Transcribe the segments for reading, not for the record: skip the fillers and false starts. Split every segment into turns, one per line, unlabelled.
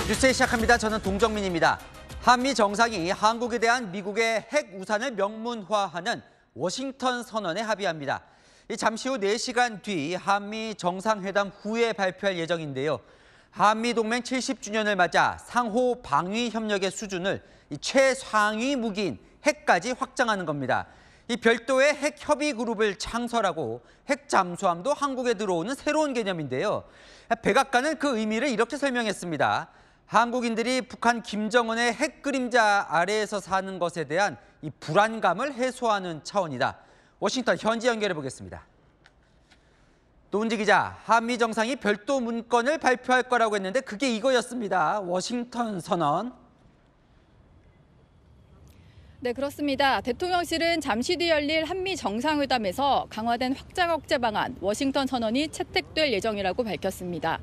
뉴스 시작합니다. 저는 동정민입니다. 한미 정상이 한국에 대한 미국의 핵 우산을 명문화하는 워싱턴 선언에 합의합니다. 잠시 후 4시간 뒤 한미 정상회담 후에 발표할 예정인데요. 한미 동맹 70주년을 맞아 상호 방위 협력의 수준을 최상위 무기인 핵까지 확장하는 겁니다. 별도의 핵 협의 그룹을 창설하고 핵 잠수함도 한국에 들어오는 새로운 개념인데요. 백악관은 그 의미를 이렇게 설명했습니다. 한국인들이 북한 김정은의 핵 그림자 아래에서 사는 것에 대한 이 불안감을 해소하는 차원이다. 워싱턴 현지 연결해 보겠습니다. 노은지 기자, 한미 정상이 별도 문건을 발표할 거라고 했는데 그게 이거였습니다. 워싱턴 선언.
네, 그렇습니다. 대통령실은 잠시 뒤 열릴 한미 정상회담에서 강화된 확장 억제 방안 워싱턴 선언이 채택될 예정이라고 밝혔습니다.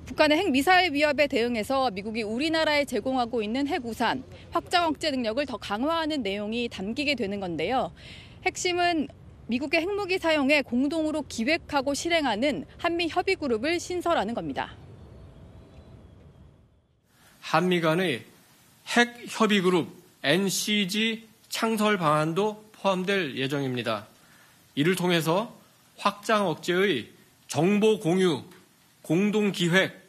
북한의 핵미사일 위협에 대응해서 미국이 우리나라에 제공하고 있는 핵우산, 확장 억제 능력을 더 강화하는 내용이 담기게 되는 건데요. 핵심은 미국의 핵무기 사용에 공동으로 기획하고 실행하는 한미 협의 그룹을 신설하는 겁니다.
한미 간의 핵 협의 그룹 NCG 창설 방안도 포함될 예정입니다. 이를 통해서 확장 억제의 정보 공유, 공동 기획,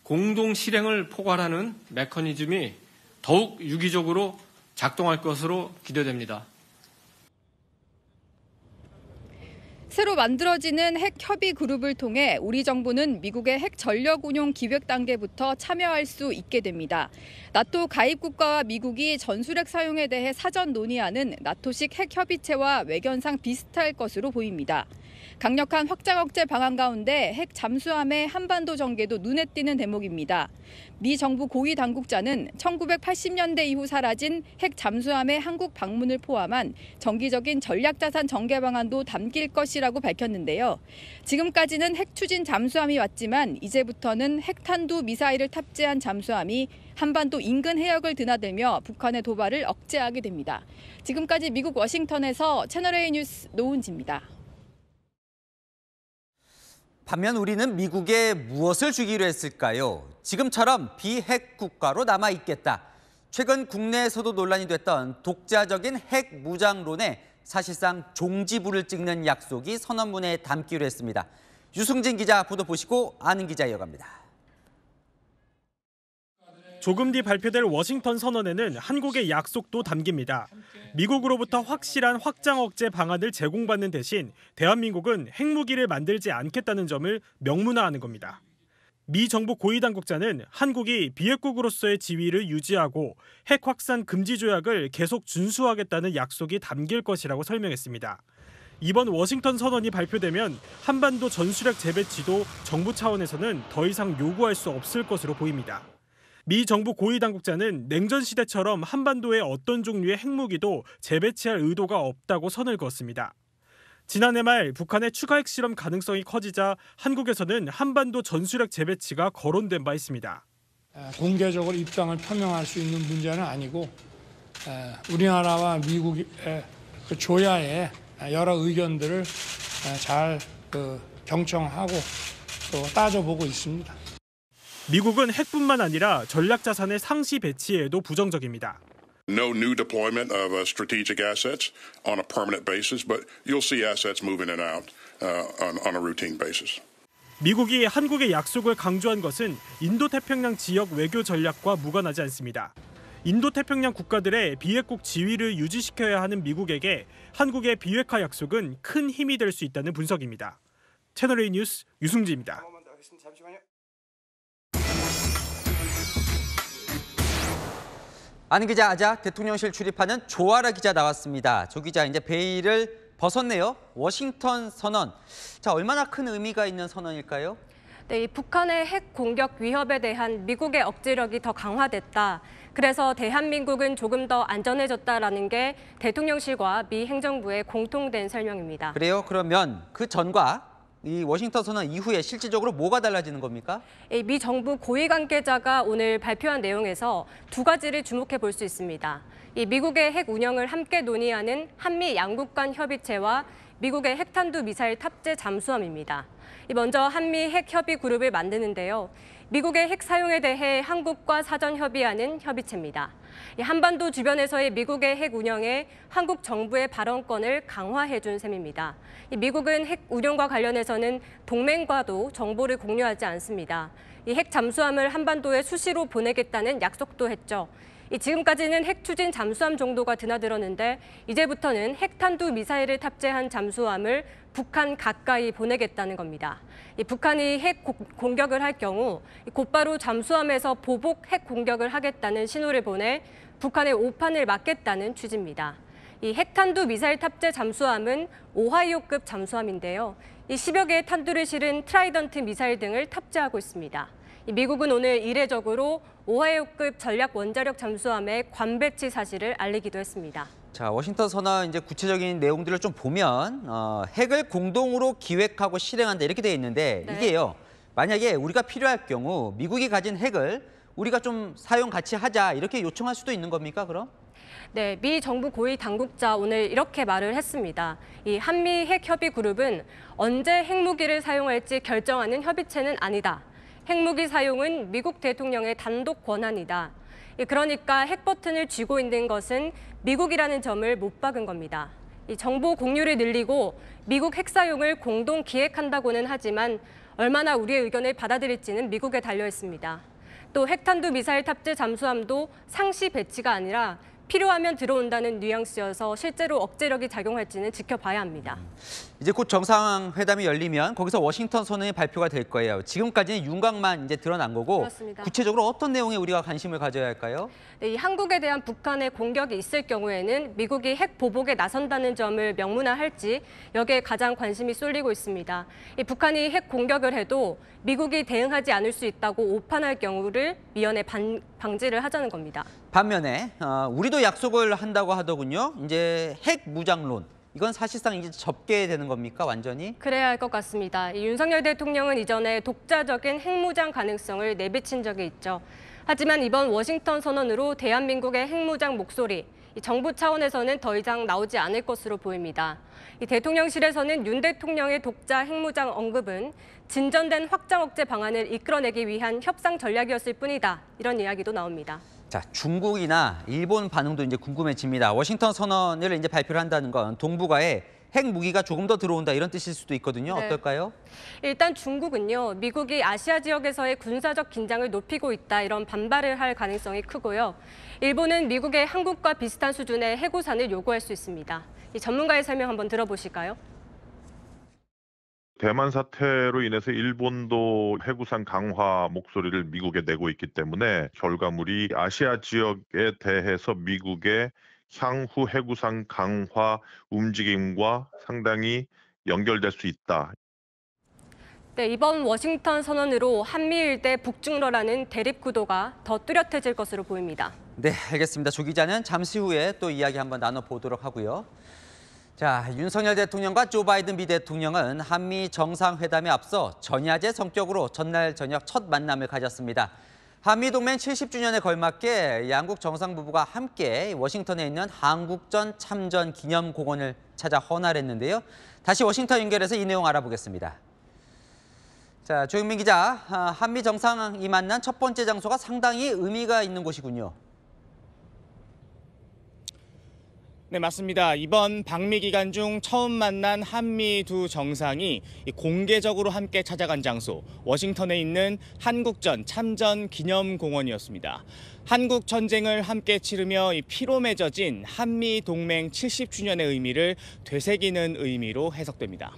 공동 실행을 포괄하는 메커니즘이 더욱 유기적으로 작동할 것으로 기대됩니다.
새로 만들어지는 핵 협의 그룹을 통해 우리 정부는 미국의 핵 전력 운용 기획 단계부터 참여할 수 있게 됩니다. 나토 가입 국가와 미국이 전술핵 사용에 대해 사전 논의하는 나토식 핵 협의체와 외견상 비슷할 것으로 보입니다. 강력한 확장 억제 방안 가운데 핵 잠수함의 한반도 전개도 눈에 띄는 대목입니다. 미 정부 고위 당국자는 1980년대 이후 사라진 핵 잠수함의 한국 방문을 포함한 정기적인 전략자산 전개 방안도 담길 것이라고 밝혔는데요. 지금까지는 핵 추진 잠수함이 왔지만 이제부터는 핵탄두 미사일을 탑재한 잠수함이 한반도 인근 해역을 드나들며 북한의 도발을 억제하게 됩니다. 지금까지 미국 워싱턴에서 채널A 뉴스 노은지입니다.
반면 우리는 미국에 무엇을 주기로 했을까요? 지금처럼 비핵 국가로 남아있겠다. 최근 국내에서도 논란이 됐던 독자적인 핵 무장론에 사실상 종지부를 찍는 약속이 선언문에 담기로 했습니다. 유승진 기자 보도 보시고 아는 기자 이어갑니다.
조금 뒤 발표될 워싱턴 선언에는 한국의 약속도 담깁니다. 미국으로부터 확실한 확장 억제 방안을 제공받는 대신 대한민국은 핵무기를 만들지 않겠다는 점을 명문화하는 겁니다. 미 정부 고위 당국자는 한국이 비핵국으로서의 지위를 유지하고 핵 확산 금지 조약을 계속 준수하겠다는 약속이 담길 것이라고 설명했습니다. 이번 워싱턴 선언이 발표되면 한반도 전술핵 재배치도 정부 차원에서는 더 이상 요구할 수 없을 것으로 보입니다. 미 정부 고위 당국자는 냉전 시대처럼 한반도의 어떤 종류의 핵무기도 재배치할 의도가 없다고 선을 그었습니다. 지난해 말 북한의 추가 핵실험 가능성이 커지자 한국에서는 한반도 전술핵 재배치가 거론된 바 있습니다.
공개적으로 입장을 표명할 수 있는 문제는 아니고 우리나라와 미국의 그 조야의 여러 의견들을 잘 경청하고 또 따져보고 있습니다.
미국은 핵뿐만 아니라 전략자산의 상시 배치에도 부정적입니다.
No new deployment of strategic assets on a permanent basis, but you'll see assets moving in and out on a routine basis.
미국이 한국의 약속을 강조한 것은 인도태평양 지역 외교 전략과 무관하지 않습니다. 인도태평양 국가들의 비핵국 지위를 유지시켜야 하는 미국에게 한국의 비핵화 약속은 큰 힘이 될 수 있다는 분석입니다. 채널A 뉴스 유승지입니다.
아는 기자 아자 대통령실 출입하는 조아라 기자 나왔습니다. 조 기자 이제 베일을 벗었네요. 워싱턴 선언. 자, 얼마나 큰 의미가 있는 선언일까요?
네, 이 북한의 핵 공격 위협에 대한 미국의 억지력이 더 강화됐다. 그래서 대한민국은 조금 더 안전해졌다라는 게 대통령실과 미 행정부의 공통된 설명입니다.
그래요? 그러면 그 전과 이 워싱턴 선언 이후에 실질적으로 뭐가 달라지는 겁니까?
미 정부 고위 관계자가 오늘 발표한 내용에서 두 가지를 주목해 볼 수 있습니다. 이 미국의 핵 운영을 함께 논의하는 한미 양국 간 협의체와 미국의 핵탄두 미사일 탑재 잠수함입니다. 먼저 한미 핵 협의 그룹을 만드는데요. 미국의 핵 사용에 대해 한국과 사전 협의하는 협의체입니다. 한반도 주변에서의 미국의 핵 운영에 한국 정부의 발언권을 강화해준 셈입니다. 미국은 핵 운용과 관련해서는 동맹과도 정보를 공유하지 않습니다. 핵 잠수함을 한반도에 수시로 보내겠다는 약속도 했죠. 지금까지는 핵 추진 잠수함 정도가 드나들었는데 이제부터는 핵탄두 미사일을 탑재한 잠수함을 북한 가까이 보내겠다는 겁니다. 북한이 핵 공격을 할 경우 곧바로 잠수함에서 보복 핵 공격을 하겠다는 신호를 보내 북한의 오판을 막겠다는 취지입니다. 이 핵탄두 미사일 탑재 잠수함은 오하이오급 잠수함인데요. 10여 개의 탄두를 실은 트라이던트 미사일 등을 탑재하고 있습니다. 미국은 오늘 이례적으로 오하이오급 전략 원자력 잠수함의 관배치 사실을 알리기도 했습니다.
자, 워싱턴 선언 이제 구체적인 내용들을 좀 보면 핵을 공동으로 기획하고 실행한다 이렇게 돼 있는데
네.
이게요. 만약에 우리가 필요할 경우 미국이 가진 핵을 우리가 좀 사용 같이 하자 이렇게 요청할 수도 있는 겁니까, 그럼?
네, 미 정부 고위 당국자 오늘 이렇게 말을 했습니다. 이 한미 핵 협의 그룹은 언제 핵무기를 사용할지 결정하는 협의체는 아니다. 핵무기 사용은 미국 대통령의 단독 권한이다. 그러니까 핵 버튼을 쥐고 있는 것은 미국이라는 점을 못 박은 겁니다. 이 정보 공유를 늘리고 미국 핵 사용을 공동 기획한다고는 하지만 얼마나 우리의 의견을 받아들일지는 미국에 달려 있습니다. 또 핵탄두 미사일 탑재 잠수함도 상시 배치가 아니라 필요하면 들어온다는 뉘앙스여서 실제로 억제력이 작용할지는 지켜봐야 합니다.
이제 곧 정상회담이 열리면 거기서 워싱턴 선언이 발표가 될 거예요. 지금까지는 윤곽만 이제 드러난 거고
그렇습니다.
구체적으로 어떤 내용에 우리가 관심을 가져야 할까요?
네, 이 한국에 대한 북한의 공격이 있을 경우에는 미국이 핵 보복에 나선다는 점을 명문화할지 여기에 가장 관심이 쏠리고 있습니다. 이 북한이 핵 공격을 해도 미국이 대응하지 않을 수 있다고 오판할 경우를 미연에 방지를 하자는 겁니다.
반면에 우리도 약속을 한다고 하더군요. 이제 핵 무장론. 이건 사실상 이제 접게 되는 겁니까, 완전히?
그래야 할 것 같습니다. 이 윤석열 대통령은 이전에 독자적인 핵무장 가능성을 내비친 적이 있죠. 하지만 이번 워싱턴 선언으로 대한민국의 핵무장 목소리, 이 정부 차원에서는 더 이상 나오지 않을 것으로 보입니다. 이 대통령실에서는 윤 대통령의 독자 핵무장 언급은 진전된 확장 억제 방안을 이끌어내기 위한 협상 전략이었을 뿐이다. 이런 이야기도 나옵니다.
자, 중국이나 일본 반응도 이제 궁금해집니다. 워싱턴 선언을 이제 발표를 한다는 건 동북아에 핵 무기가 조금 더 들어온다 이런 뜻일 수도 있거든요.
네.
어떨까요?
일단 중국은요, 미국이 아시아 지역에서의 군사적 긴장을 높이고 있다 이런 반발을 할 가능성이 크고요. 일본은 미국의 한국과 비슷한 수준의 해고산을 요구할 수 있습니다. 이 전문가의 설명 한번 들어보실까요?
대만 사태로 인해서 일본도 해구산 강화 목소리를 미국에 내고 있기 때문에 결과물이 아시아 지역에 대해서 미국의 향후 해구산 강화 움직임과 상당히 연결될 수 있다.
네, 이번 워싱턴 선언으로 한미 일대 북중러라는 대립 구도가 더 뚜렷해질 것으로 보입니다.
네, 알겠습니다. 조 기자는 잠시 후에 또 이야기 한번 나눠보도록 하고요. 자, 윤석열 대통령과 조 바이든 미 대통령은 한미 정상회담에 앞서 전야제 성격으로 전날 저녁 첫 만남을 가졌습니다. 한미 동맹 70주년에 걸맞게 양국 정상 부부가 함께 워싱턴에 있는 한국전 참전 기념공원을 찾아 헌화했는데요. 다시 워싱턴 연결해서 이 내용 알아보겠습니다. 자, 조영민 기자, 한미 정상이 만난 첫 번째 장소가 상당히 의미가 있는 곳이군요.
네, 맞습니다. 이번 방미 기간 중 처음 만난 한미 두 정상이 공개적으로 함께 찾아간 장소, 워싱턴에 있는 한국전 참전 기념공원이었습니다. 한국 전쟁을 함께 치르며 피로 맺어진 한미 동맹 70주년의 의미를 되새기는 의미로 해석됩니다.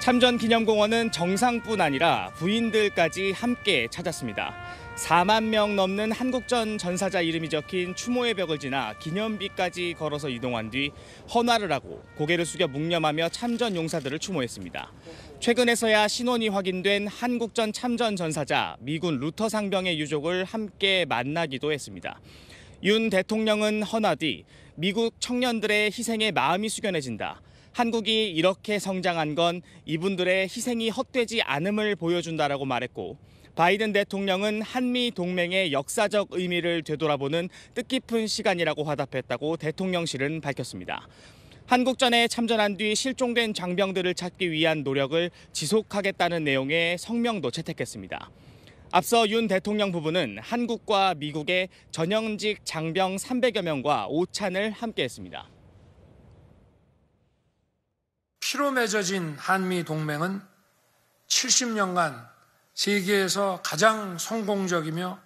참전 기념공원은 정상뿐 아니라 부인들까지 함께 찾았습니다. 4만 명 넘는 한국전 전사자 이름이 적힌 추모의 벽을 지나 기념비까지 걸어서 이동한 뒤 헌화를 하고 고개를 숙여 묵념하며 참전 용사들을 추모했습니다. 최근에서야 신원이 확인된 한국전 참전 전사자 미군 루터 상병의 유족을 함께 만나기도 했습니다. 윤 대통령은 헌화 뒤 미국 청년들의 희생에 마음이 숙연해진다. 한국이 이렇게 성장한 건 이분들의 희생이 헛되지 않음을 보여준다라고 말했고, 바이든 대통령은 한미 동맹의 역사적 의미를 되돌아보는 뜻깊은 시간이라고 화답했다고 대통령실은 밝혔습니다. 한국전에 참전한 뒤 실종된 장병들을 찾기 위한 노력을 지속하겠다는 내용의 성명도 채택했습니다. 앞서 윤 대통령 부부는 한국과 미국의 전형직 장병 300여 명과 오찬을 함께했습니다.
피로 맺어진 한미 동맹은 70년간 세계에서 가장 성공적이며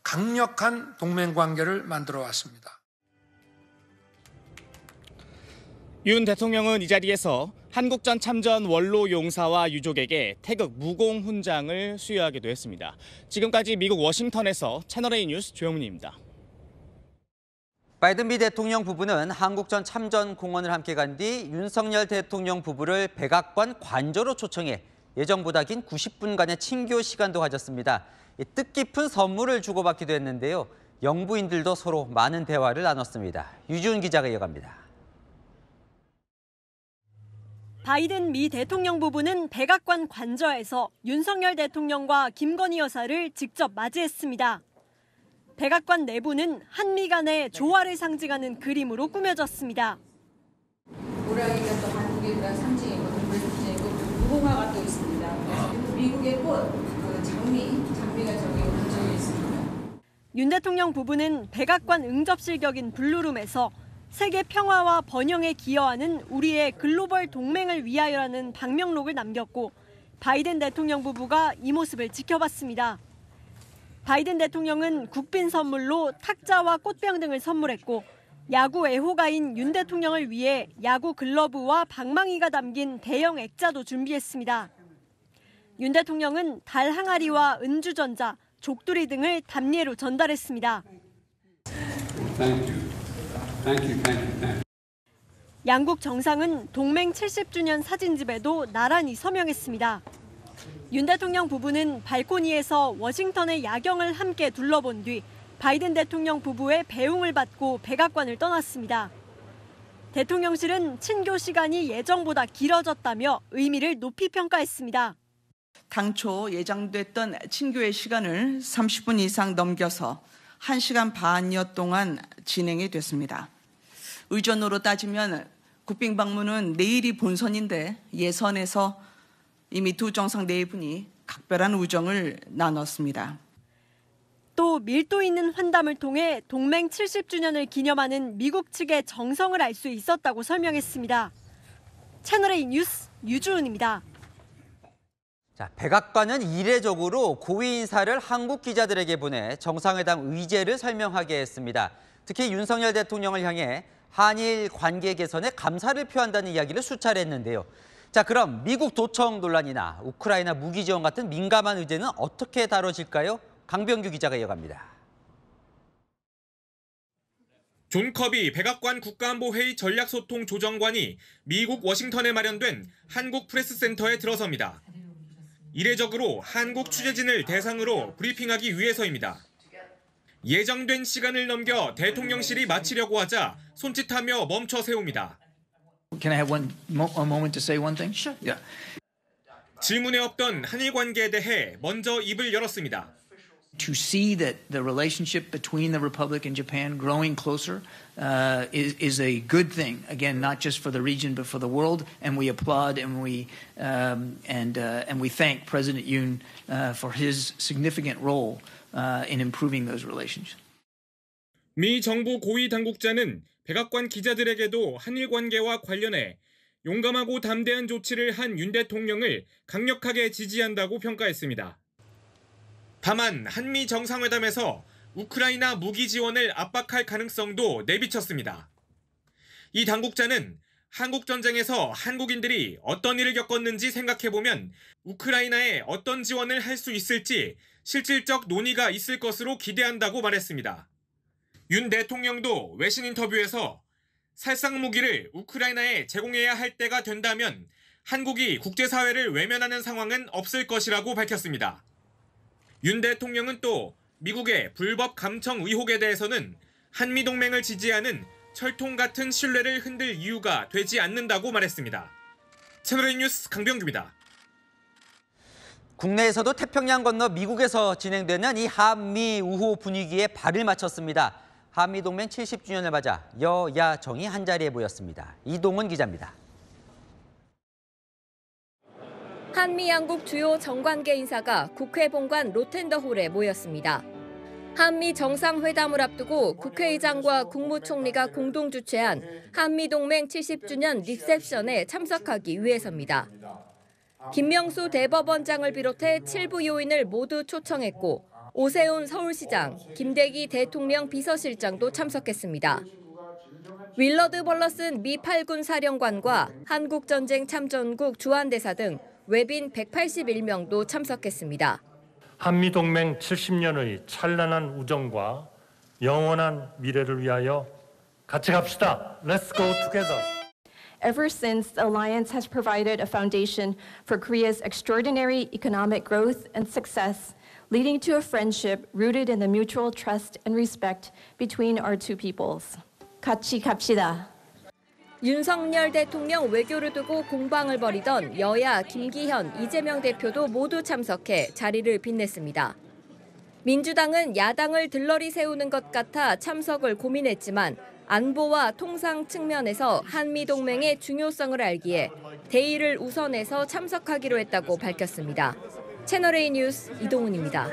강력한 동맹 관계를 만들어 왔습니다.
윤 대통령은 이 자리에서 한국전 참전 원로 용사와 유족에게 태극 무공 훈장을 수여하기도 했습니다. 지금까지 미국 워싱턴에서 채널A 뉴스 조영민입니다.
바이든 미 대통령 부부는 한국전 참전 공원을 함께 간 뒤 윤석열 대통령 부부를 백악관 관저로 초청해 예정보다 긴 90분간의 친교 시간도 가졌습니다. 뜻깊은 선물을 주고받기도 했는데요. 영부인들도 서로 많은 대화를 나눴습니다. 유지훈 기자가 이어갑니다.
바이든 미 대통령 부부는 백악관 관저에서 윤석열 대통령과 김건희 여사를 직접 맞이했습니다. 백악관 내부는 한미 간의 조화를 상징하는 그림으로 꾸며졌습니다.
호랑이가 또 한국의 그런 상징이고 동물 상징이고 무궁화가 또 있습니다. 그래서 미국의 꽃, 장미가 저기 붙여 있습니다.
윤 대통령 부부는 백악관 응접실 격인 블루룸에서 세계 평화와 번영에 기여하는 우리의 글로벌 동맹을 위하여라는 방명록을 남겼고 바이든 대통령 부부가 이 모습을 지켜봤습니다. 바이든 대통령은 국빈 선물로 탁자와 꽃병 등을 선물했고 야구 애호가인 윤 대통령을 위해 야구 글러브와 방망이가 담긴 대형 액자도 준비했습니다. 윤 대통령은 달 항아리와 은주전자, 족두리 등을 담례로 전달했습니다. 양국 정상은 동맹 70주년 사진집에도 나란히 서명했습니다. 윤 대통령 부부는 발코니에서 워싱턴의 야경을 함께 둘러본 뒤 바이든 대통령 부부의 배웅을 받고 백악관을 떠났습니다. 대통령실은 친교 시간이 예정보다 길어졌다며 의미를 높이 평가했습니다.
당초 예정됐던 친교의 시간을 30분 이상 넘겨서 1시간 반여 동안 진행이 됐습니다. 의전으로 따지면 국빈 방문은 내일이 본선인데 예선에서 이미 두 정상 네 분이 각별한 우정을 나눴습니다.
또 밀도 있는 환담을 통해 동맹 70주년을 기념하는 미국 측의 정성을 알 수 있었다고 설명했습니다. 채널A 뉴스 유주은입니다.
자, 백악관은 이례적으로 고위 인사를 한국 기자들에게 보내 정상회담 의제를 설명하게 했습니다. 특히 윤석열 대통령을 향해 한일 관계 개선에 감사를 표한다는 이야기를 수차례 했는데요. 자, 그럼 미국 도청 논란이나 우크라이나 무기 지원 같은 민감한 의제는 어떻게 다뤄질까요? 강병규 기자가 이어갑니다.
존 커비 백악관 국가안보회의 전략소통조정관이 미국 워싱턴에 마련된 한국 프레스센터에 들어섭니다. 이례적으로 한국 취재진을 대상으로 브리핑하기 위해서입니다. 예정된 시간을 넘겨 대통령실이 마치려고 하자 손짓하며 멈춰 세웁니다.
Can I have a moment to say one thing?
Sure. Yeah. 질문에 없던 한일 관계에 대해 먼저 입을 열었습니다.
To see that the relationship between the Republic and Japan growing closer is a good thing. Again, not just for the region but for the world. And we applaud and we thank President Yoon for his significant role in improving those relationships.
미 정부 고위 당국자는 백악관 기자들에게도 한일 관계와 관련해 용감하고 담대한 조치를 한 윤 대통령을 강력하게 지지한다고 평가했습니다. 다만 한미 정상회담에서 우크라이나 무기 지원을 압박할 가능성도 내비쳤습니다. 이 당국자는 한국 전쟁에서 한국인들이 어떤 일을 겪었는지 생각해보면 우크라이나에 어떤 지원을 할 수 있을지 실질적 논의가 있을 것으로 기대한다고 말했습니다. 윤 대통령도 외신 인터뷰에서 살상 무기를 우크라이나에 제공해야 할 때가 된다면 한국이 국제사회를 외면하는 상황은 없을 것이라고 밝혔습니다. 윤 대통령은 또 미국의 불법 감청 의혹에 대해서는 한미동맹을 지지하는 철통 같은 신뢰를 흔들 이유가 되지 않는다고 말했습니다. 채널A 뉴스 강병규입니다.
국내에서도 태평양 건너 미국에서 진행되는 이 한미 우호 분위기에 발을 맞췄습니다. 한미동맹 70주년을 맞아 여야 정이 한자리에 모였습니다. 이동은 기자입니다.
한미 양국 주요 정관계 인사가 국회 본관 로텐더홀에 모였습니다. 한미 정상회담을 앞두고 국회의장과 국무총리가 공동 주최한 한미동맹 70주년 리셉션에 참석하기 위해서입니다. 김명수 대법원장을 비롯해 7부 요인을 모두 초청했고 오세훈 서울시장, 김대기 대통령 비서실장도 참석했습니다. 윌러드 벌러슨 미 8군 사령관과 한국전쟁 참전국 주한대사 등 외빈 181명도 참석했습니다.
한미동맹 70년의 찬란한 우정과 영원한 미래를 위하여 같이 갑시다. Let's go together.
Ever since, the alliance has provided a foundation for Korea's extraordinary economic growth and success, leading to a friendship rooted in the mutual trust and respect between our two peoples. 같이 갑시다.
윤석열 대통령 외교를 두고 공방을 벌이던 여야 김기현, 이재명 대표도 모두 참석해 자리를 빛냈습니다. 민주당은 야당을 들러리 세우는 것 같아 참석을 고민했지만 안보와 통상 측면에서 한미동맹의 중요성을 알기에 대의를 우선해서 참석하기로 했다고 밝혔습니다. 채널A 뉴스 이동훈입니다.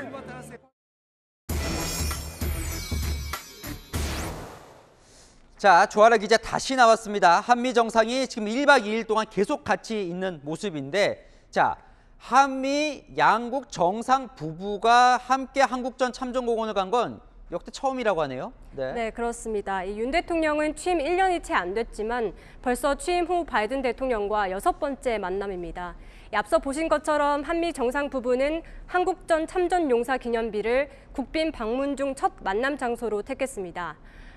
자, 조아라 기자 다시 나왔습니다. 한미 정상이 지금 1박 2일 동안 계속 같이 있는 모습인데, 자, 한미 양국 정상 부부가 함께 한국전 참전공원을 간 건 역대 처음이라고 하네요.
네, 그렇습니다. 윤 대통령은 취임 1년이 채 안 됐지만 벌써 취임 후 바이든 대통령과 6번째 만남입니다. 앞서 보신 것처럼 한미 정상 부부는 한국전 참전 용사 기념비를 국빈 방문 중 첫 만남 장소로 택했습니다.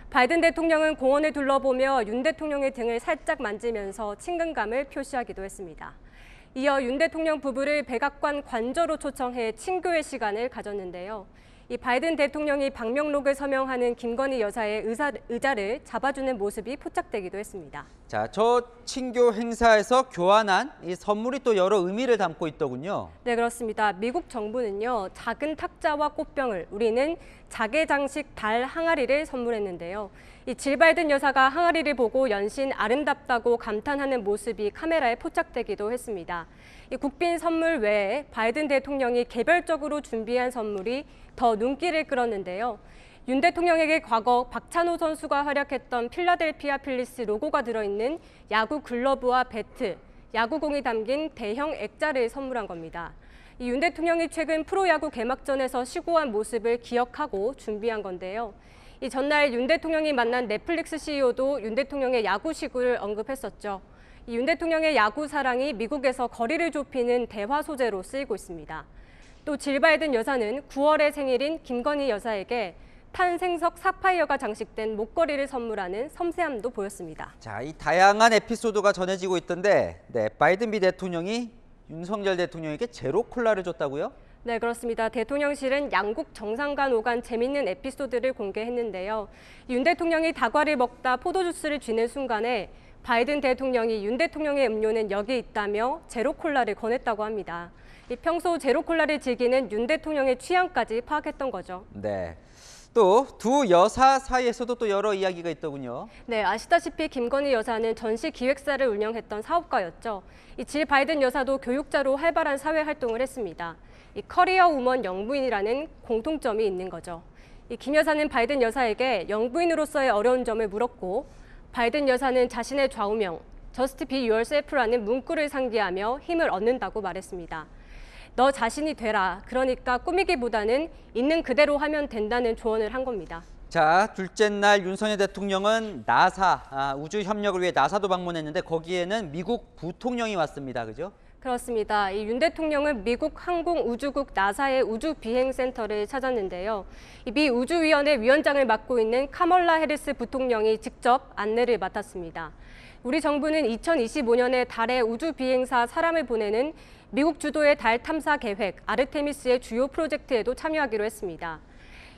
바이든 대통령은 공원을 둘러보며 윤 대통령의 등을 살짝 만지면서 친근감을 표시하기도 했습니다. 이어 윤 대통령 부부를 백악관 관저로 초청해 친교의 시간을 가졌는데요. 이 바이든 대통령이 방명록을 서명하는 김건희 여사의 의자를 잡아주는 모습이 포착되기도 했습니다.
자, 저 친교 행사에서 교환한 이 선물이 또 여러 의미를 담고 있더군요.
네, 그렇습니다. 미국 정부는요, 작은 탁자와 꽃병을, 우리는 자개 장식 달 항아리를 선물했는데요. 이 질 바이든 여사가 항아리를 보고 연신 아름답다고 감탄하는 모습이 카메라에 포착되기도 했습니다. 이 국빈 선물 외에 바이든 대통령이 개별적으로 준비한 선물이 더 눈길을 끌었는데요. 윤 대통령에게 과거 박찬호 선수가 활약했던 필라델피아 필리스 로고가 들어있는 야구 글러브와 배트, 야구공이 담긴 대형 액자를 선물한 겁니다. 윤 대통령이 최근 프로야구 개막전에서 시구한 모습을 기억하고 준비한 건데요. 이 전날 윤 대통령이 만난 넷플릭스 CEO도 윤 대통령의 야구 시구를 언급했었죠. 윤 대통령의 야구 사랑이 미국에서 거리를 좁히는 대화 소재로 쓰이고 있습니다. 또 질 바이든 여사는 9월에 생일인 김건희 여사에게 탄생석 사파이어가 장식된 목걸이를 선물하는 섬세함도 보였습니다.
자, 이 다양한 에피소드가 전해지고 있던데, 네, 바이든 미 대통령이 윤석열 대통령에게 제로 콜라를 줬다고요?
네, 그렇습니다. 대통령실은 양국 정상 간 오간 재밌는 에피소드를 공개했는데요. 윤 대통령이 다과를 먹다 포도주스를 쥐는 순간에 바이든 대통령이 윤 대통령의 음료는 여기 있다며 제로 콜라를 권했다고 합니다. 평소 제로 콜라를 즐기는 윤 대통령의 취향까지 파악했던 거죠.
네. 또 두 여사 사이에서도 또 여러 이야기가 있더군요.
네, 아시다시피 김건희 여사는 전시 기획사를 운영했던 사업가였죠. 질 바이든 여사도 교육자로 활발한 사회 활동을 했습니다. 커리어 우먼 영부인이라는 공통점이 있는 거죠. 김 여사는 바이든 여사에게 영부인으로서의 어려운 점을 물었고, 바이든 여사는 자신의 좌우명 Just be yourself라는 문구를 상기하며 힘을 얻는다고 말했습니다. 너 자신이 되라. 그러니까 꾸미기보다는 있는 그대로 하면 된다는 조언을 한 겁니다.
자, 둘째 날 윤석열 대통령은 나사, 우주 협력을 위해 나사도 방문했는데 거기에는 미국 부통령이 왔습니다. 그죠?
그렇습니다. 윤 대통령은 미국 항공우주국 나사의 우주비행센터를 찾았는데요. 미 우주위원회 위원장을 맡고 있는 카멀라 해리스 부통령이 직접 안내를 맡았습니다. 우리 정부는 2025년에 달에 우주비행사 사람을 보내는 미국 주도의 달 탐사 계획 아르테미스의 주요 프로젝트에도 참여하기로 했습니다.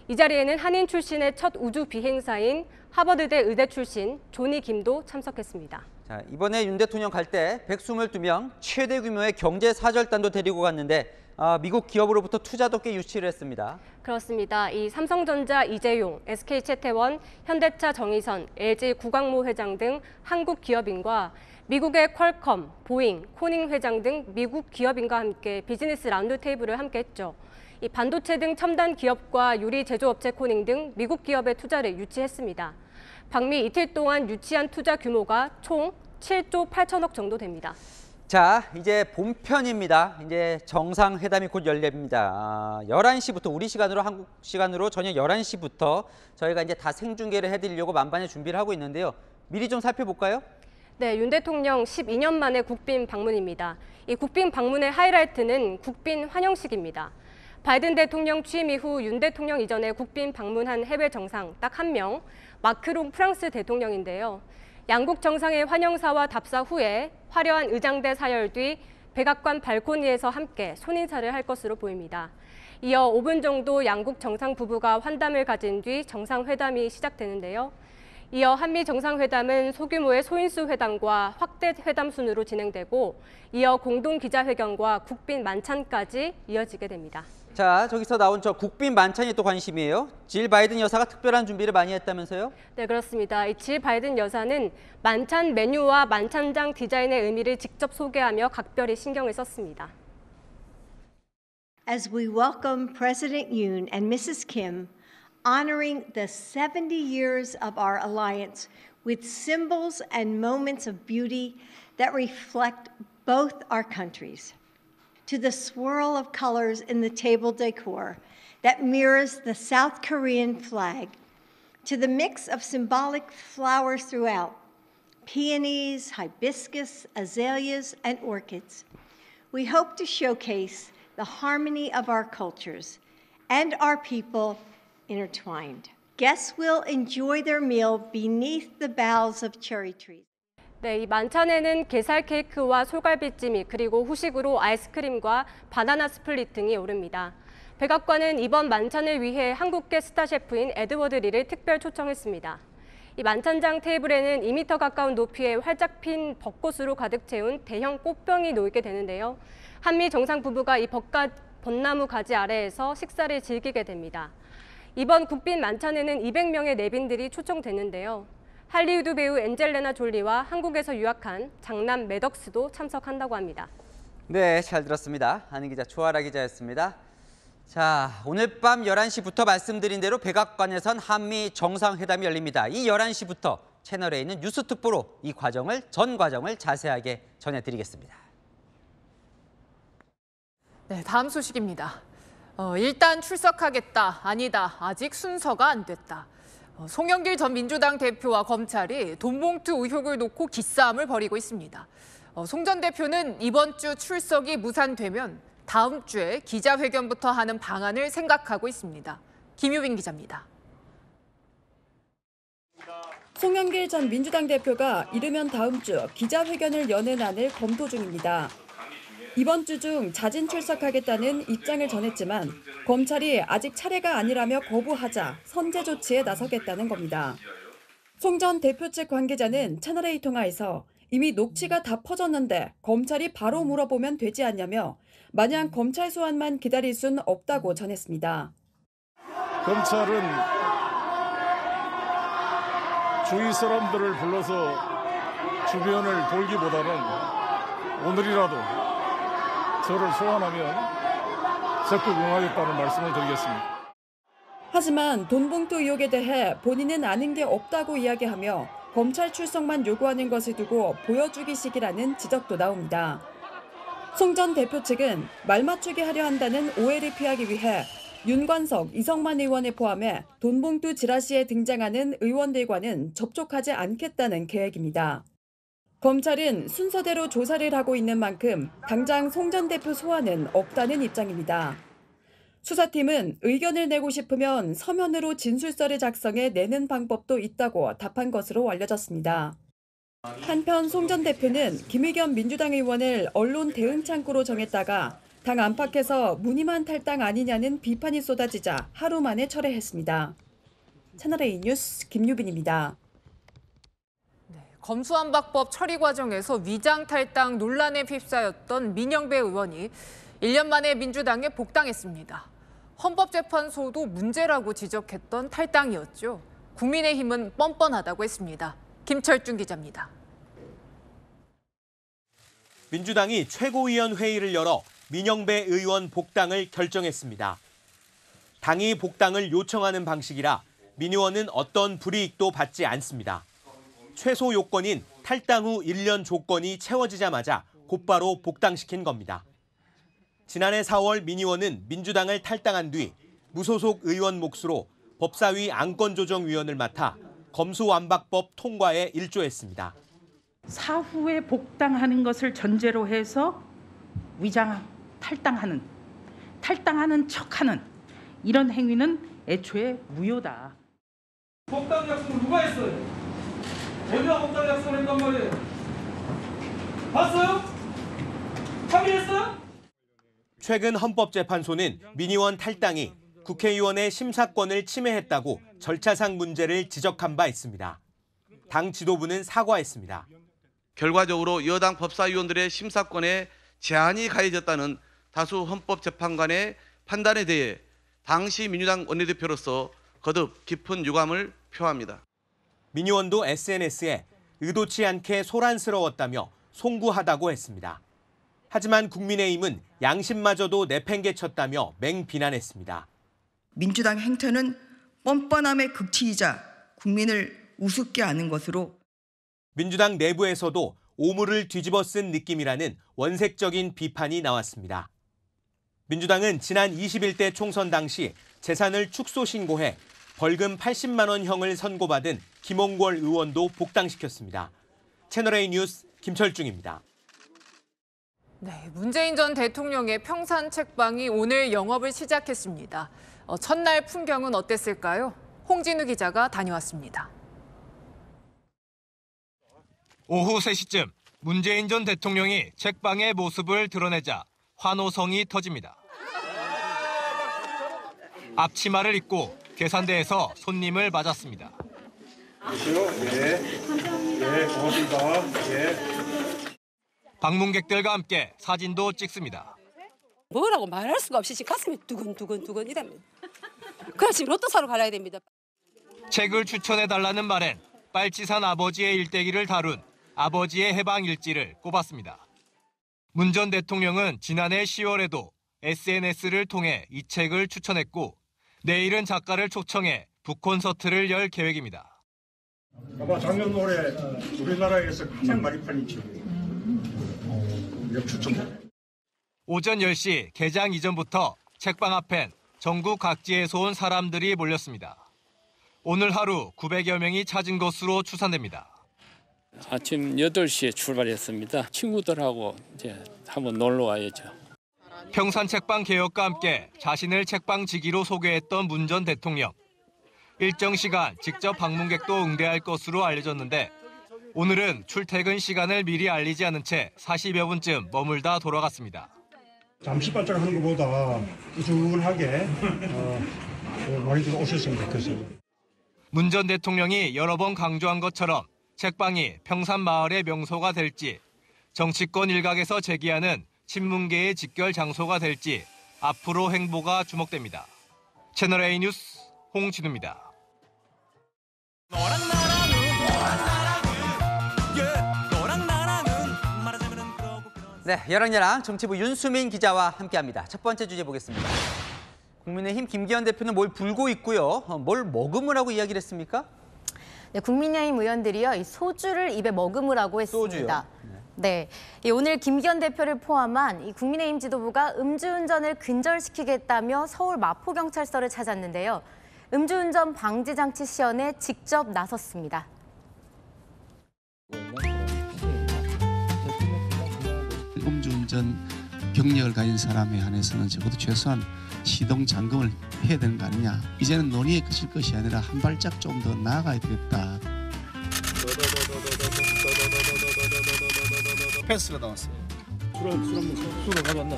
이 자리에는 한인 출신의 첫 우주비행사인 하버드대 의대 출신 조니 김도 참석했습니다.
자, 이번에 윤 대통령 갈 때 122명 최대 규모의 경제 사절단도 데리고 갔는데 미국 기업으로부터 투자도 꽤 유치를 했습니다.
그렇습니다. 이 삼성전자 이재용, SK 채태원, 현대차 정의선, LG 구광모 회장 등 한국 기업인과 미국의 퀄컴, 보잉, 코닝 회장 등 미국 기업인과 함께 비즈니스 라운드 테이블을 함께 했죠. 이 반도체 등 첨단 기업과 유리 제조업체 코닝 등 미국 기업의 투자를 유치했습니다. 방미 이틀 동안 유치한 투자 규모가 총 7조 8천억 정도 됩니다.
자, 이제 본편입니다. 이제 정상회담이 곧 열립니다. 11시부터 우리 시간으로 한국 시간으로 저녁 11시부터 저희가 이제 다 생중계를 해드리려고 만반의 준비를 하고 있는데요. 미리 좀 살펴볼까요?
네, 윤 대통령 12년 만에 국빈 방문입니다. 이 국빈 방문의 하이라이트는 국빈 환영식입니다. 바이든 대통령 취임 이후 윤 대통령 이전에 국빈 방문한 해외 정상 딱 한 명, 마크롱 프랑스 대통령인데요. 양국 정상의 환영사와 답사 후에 화려한 의장대 사열 뒤 백악관 발코니에서 함께 손인사를 할 것으로 보입니다. 이어 5분 정도 양국 정상 부부가 환담을 가진 뒤 정상회담이 시작되는데요. 이어 한미 정상회담은 소규모의 소인수 회담과 확대 회담 순으로 진행되고 이어 공동 기자회견과 국빈 만찬까지 이어지게 됩니다.
자, 저기서 나온 저 국빈 만찬이 또 관심이에요. 질 바이든 여사가 특별한 준비를 많이 했다면서요?
네, 그렇습니다. 이 질 바이든 여사는 만찬 메뉴와 만찬장 디자인의 의미를 직접 소개하며 각별히 신경을 썼습니다.
As we welcome President Yoon and Mrs. Kim, honoring the 70 years of our alliance with symbols and moments of beauty that reflect both our countries. To the swirl of colors in the table decor that mirrors the South Korean flag, to the mix of symbolic flowers throughout, peonies, hibiscus, azaleas, and orchids, we hope to showcase the harmony of our cultures and our people intertwined. Guests will enjoy their meal beneath the boughs of cherry trees.
네, 이 만찬에는 게살 케이크와 소갈비찜이 그리고 후식으로 아이스크림과 바나나 스플릿 등이 오릅니다. 백악관은 이번 만찬을 위해 한국계 스타 셰프인 에드워드 리를 특별 초청했습니다. 이 만찬장 테이블에는 2m 가까운 높이의 활짝 핀 벚꽃으로 가득 채운 대형 꽃병이 놓이게 되는데요. 한미 정상 부부가 이 벚나무 가지 아래에서 식사를 즐기게 됩니다. 이번 국빈 만찬에는 200명의 내빈들이 초청됐는데요. 할리우드 배우 엔젤리나 졸리와 한국에서 유학한 장남 매덕스도 참석한다고 합니다.
네, 잘 들었습니다. 아는 기자 조아라 기자였습니다. 자, 오늘 밤 11시부터 말씀드린 대로 백악관에선 한미 정상회담이 열립니다. 이 11시부터 채널에 있는 뉴스특보로 이 전 과정을 자세하게 전해드리겠습니다.
네, 다음 소식입니다. 일단 출석하겠다, 아니다, 아직 순서가 안 됐다. 송영길 전 민주당 대표와 검찰이 돈봉투 의혹을 놓고 기싸움을 벌이고 있습니다. 송 전 대표는 이번 주 출석이 무산되면 다음 주에 기자회견부터 하는 방안을 생각하고 있습니다. 김유빈 기자입니다.
송영길 전 민주당 대표가 이르면 다음 주 기자회견을 여는 안을 검토 중입니다. 이번 주 중 자진 출석하겠다는 입장을 전했지만 검찰이 아직 차례가 아니라며 거부하자 선제 조치에 나서겠다는 겁니다. 송 전 대표 측 관계자는 채널A 통화에서 이미 녹취가 다 퍼졌는데 검찰이 바로 물어보면 되지 않냐며 마냥 검찰 소환만 기다릴 순 없다고 전했습니다.
검찰은 주위 사람들을 불러서 주변을 돌기보다는 오늘이라도 저를 소환하면 적극 응하겠다는 말씀을 드리겠습니다.
하지만 돈봉투 의혹에 대해 본인은 아는 게 없다고 이야기하며 검찰 출석만 요구하는 것을 두고 보여주기식이라는 지적도 나옵니다. 송 전 대표 측은 말 맞추게 하려 한다는 오해를 피하기 위해 윤관석, 이성만 의원을 포함해 돈봉투 지라시에 등장하는 의원들과는 접촉하지 않겠다는 계획입니다. 검찰은 순서대로 조사를 하고 있는 만큼 당장 송 전 대표 소환은 없다는 입장입니다. 수사팀은 의견을 내고 싶으면 서면으로 진술서를 작성해 내는 방법도 있다고 답한 것으로 알려졌습니다. 한편 송 전 대표는 김의겸 민주당 의원을 언론 대응 창구로 정했다가 당 안팎에서 무늬만 탈당 아니냐는 비판이 쏟아지자 하루 만에 철회했습니다. 채널A 뉴스 김유빈입니다.
검수완박법 처리 과정에서 위장 탈당 논란에 휩싸였던 민영배 의원이 1년 만에 민주당에 복당했습니다. 헌법재판소도 문제라고 지적했던 탈당이었죠. 국민의힘은 뻔뻔하다고 했습니다. 김철중 기자입니다.
민주당이 최고위원 회의를 열어 민영배 의원 복당을 결정했습니다. 당이 복당을 요청하는 방식이라 민 의원은 어떤 불이익도 받지 않습니다. 최소 요건인 탈당 후 1년 조건이 채워지자마자 곧바로 복당시킨 겁니다. 지난해 4월 민 의원은 민주당을 탈당한 뒤 무소속 의원 몫으로 법사위 안건조정위원을 맡아 검수완박법 통과에 일조했습니다.
사후에 복당하는 것을 전제로 해서 위장 탈당하는 척하는 이런 행위는 애초에 무효다.
복당 약속을 누가 했어요? 어디가 복당 약속을 했단 말이에요? 봤어요? 확인했어요?
최근 헌법재판소는 민 의원 탈당이 국회의원의 심사권을 침해했다고 절차상 문제를 지적한 바 있습니다. 당 지도부는 사과했습니다.
결과적으로 여당 법사위원들의 심사권에 제한이 가해졌다는 다수 헌법재판관의 판단에 대해 당시 민주당 원내대표로서 거듭 깊은 유감을 표합니다.
민 의원도 SNS에 의도치 않게 소란스러웠다며 송구하다고 했습니다. 하지만 국민의힘은 양심마저도 내팽개쳤다며 맹비난했습니다.
민주당 행태는 뻔뻔함의 극치이자 국민을 우습게 하는 것으로
민주당 내부에서도 오물을 뒤집어 쓴 느낌이라는 원색적인 비판이 나왔습니다. 민주당은 지난 21대 총선 당시 재산을 축소 신고해 벌금 80만 원형을 선고받은 김홍걸 의원도 복당시켰습니다. 채널A 뉴스 김철중입니다.
네, 문재인 전 대통령의 평산 책방이 오늘 영업을 시작했습니다. 첫날 풍경은 어땠을까요? 홍진우 기자가 다녀왔습니다.
오후 3시쯤 문재인 전 대통령이 책방의 모습을 드러내자 환호성이 터집니다. 앞치마를 입고 계산대에서 손님을 맞았습니다.
네, 고맙습니다.
방문객들과 함께 사진도 찍습니다.
뭐라고 말할 수가 없이 가슴이 두근두근 이랍니다. 그래서 로또 사러 가야 됩니다.
책을 추천해달라는 말엔 빨치산 아버지의 일대기를 다룬 아버지의 해방 일지를 꼽았습니다. 문 전 대통령은 지난해 10월에도 SNS를 통해 이 책을 추천했고 내일은 작가를 초청해 북콘서트를 열 계획입니다.
아마 작년 올해 우리나라에서 가장 많이 팔린 책이에요. 추천.
오전 10시 개장 이전부터 책방 앞엔 전국 각지에서 온 사람들이 몰렸습니다. 오늘 하루 900여 명이 찾은 것으로 추산됩니다.
아침 8시에 출발했습니다. 친구들하고 이제 한번 놀러 와야죠.
평산 책방 개혁과 함께 자신을 책방지기로 소개했던 문 전 대통령. 일정 시간 직접 방문객도 응대할 것으로 알려졌는데 오늘은 출퇴근 시간을 미리 알리지 않은 채 40여 분쯤 머물다 돌아갔습니다.
잠시 반짝하는 것보다 우중하게 많이들 오셨으면 좋겠어요.
문 전 대통령이 여러 번 강조한 것처럼 책방이 평산 마을의 명소가 될지 정치권 일각에서 제기하는 친문계의 직결 장소가 될지 앞으로 행보가 주목됩니다. 채널A 뉴스 홍진우입니다.
네, 여랑여랑 정치부 윤수민 기자와 함께합니다. 첫 번째 주제 보겠습니다. 국민의힘 김기현 대표는 뭘 불고 있고요. 뭘 머금으라고 이야기를 했습니까?
네, 국민의힘 의원들이요, 이 소주를 입에 머금으라고 했습니다.
소주요?
네, 오늘 김기현 대표를 포함한 이 국민의힘 지도부가 음주운전을 근절시키겠다며 서울 마포경찰서를 찾았는데요. 음주운전 방지 장치 시연에 직접 나섰습니다.
음주운전 경력을 가진 사람에 한해서는 적어도 최소한 시동 잠금을 해야 되는 거 아니냐. 이제는 논의에 그칠 것이 아니라 한 발짝 좀 더 나아가야 되겠다.
패스가 나왔어요. 술을 가져왔나?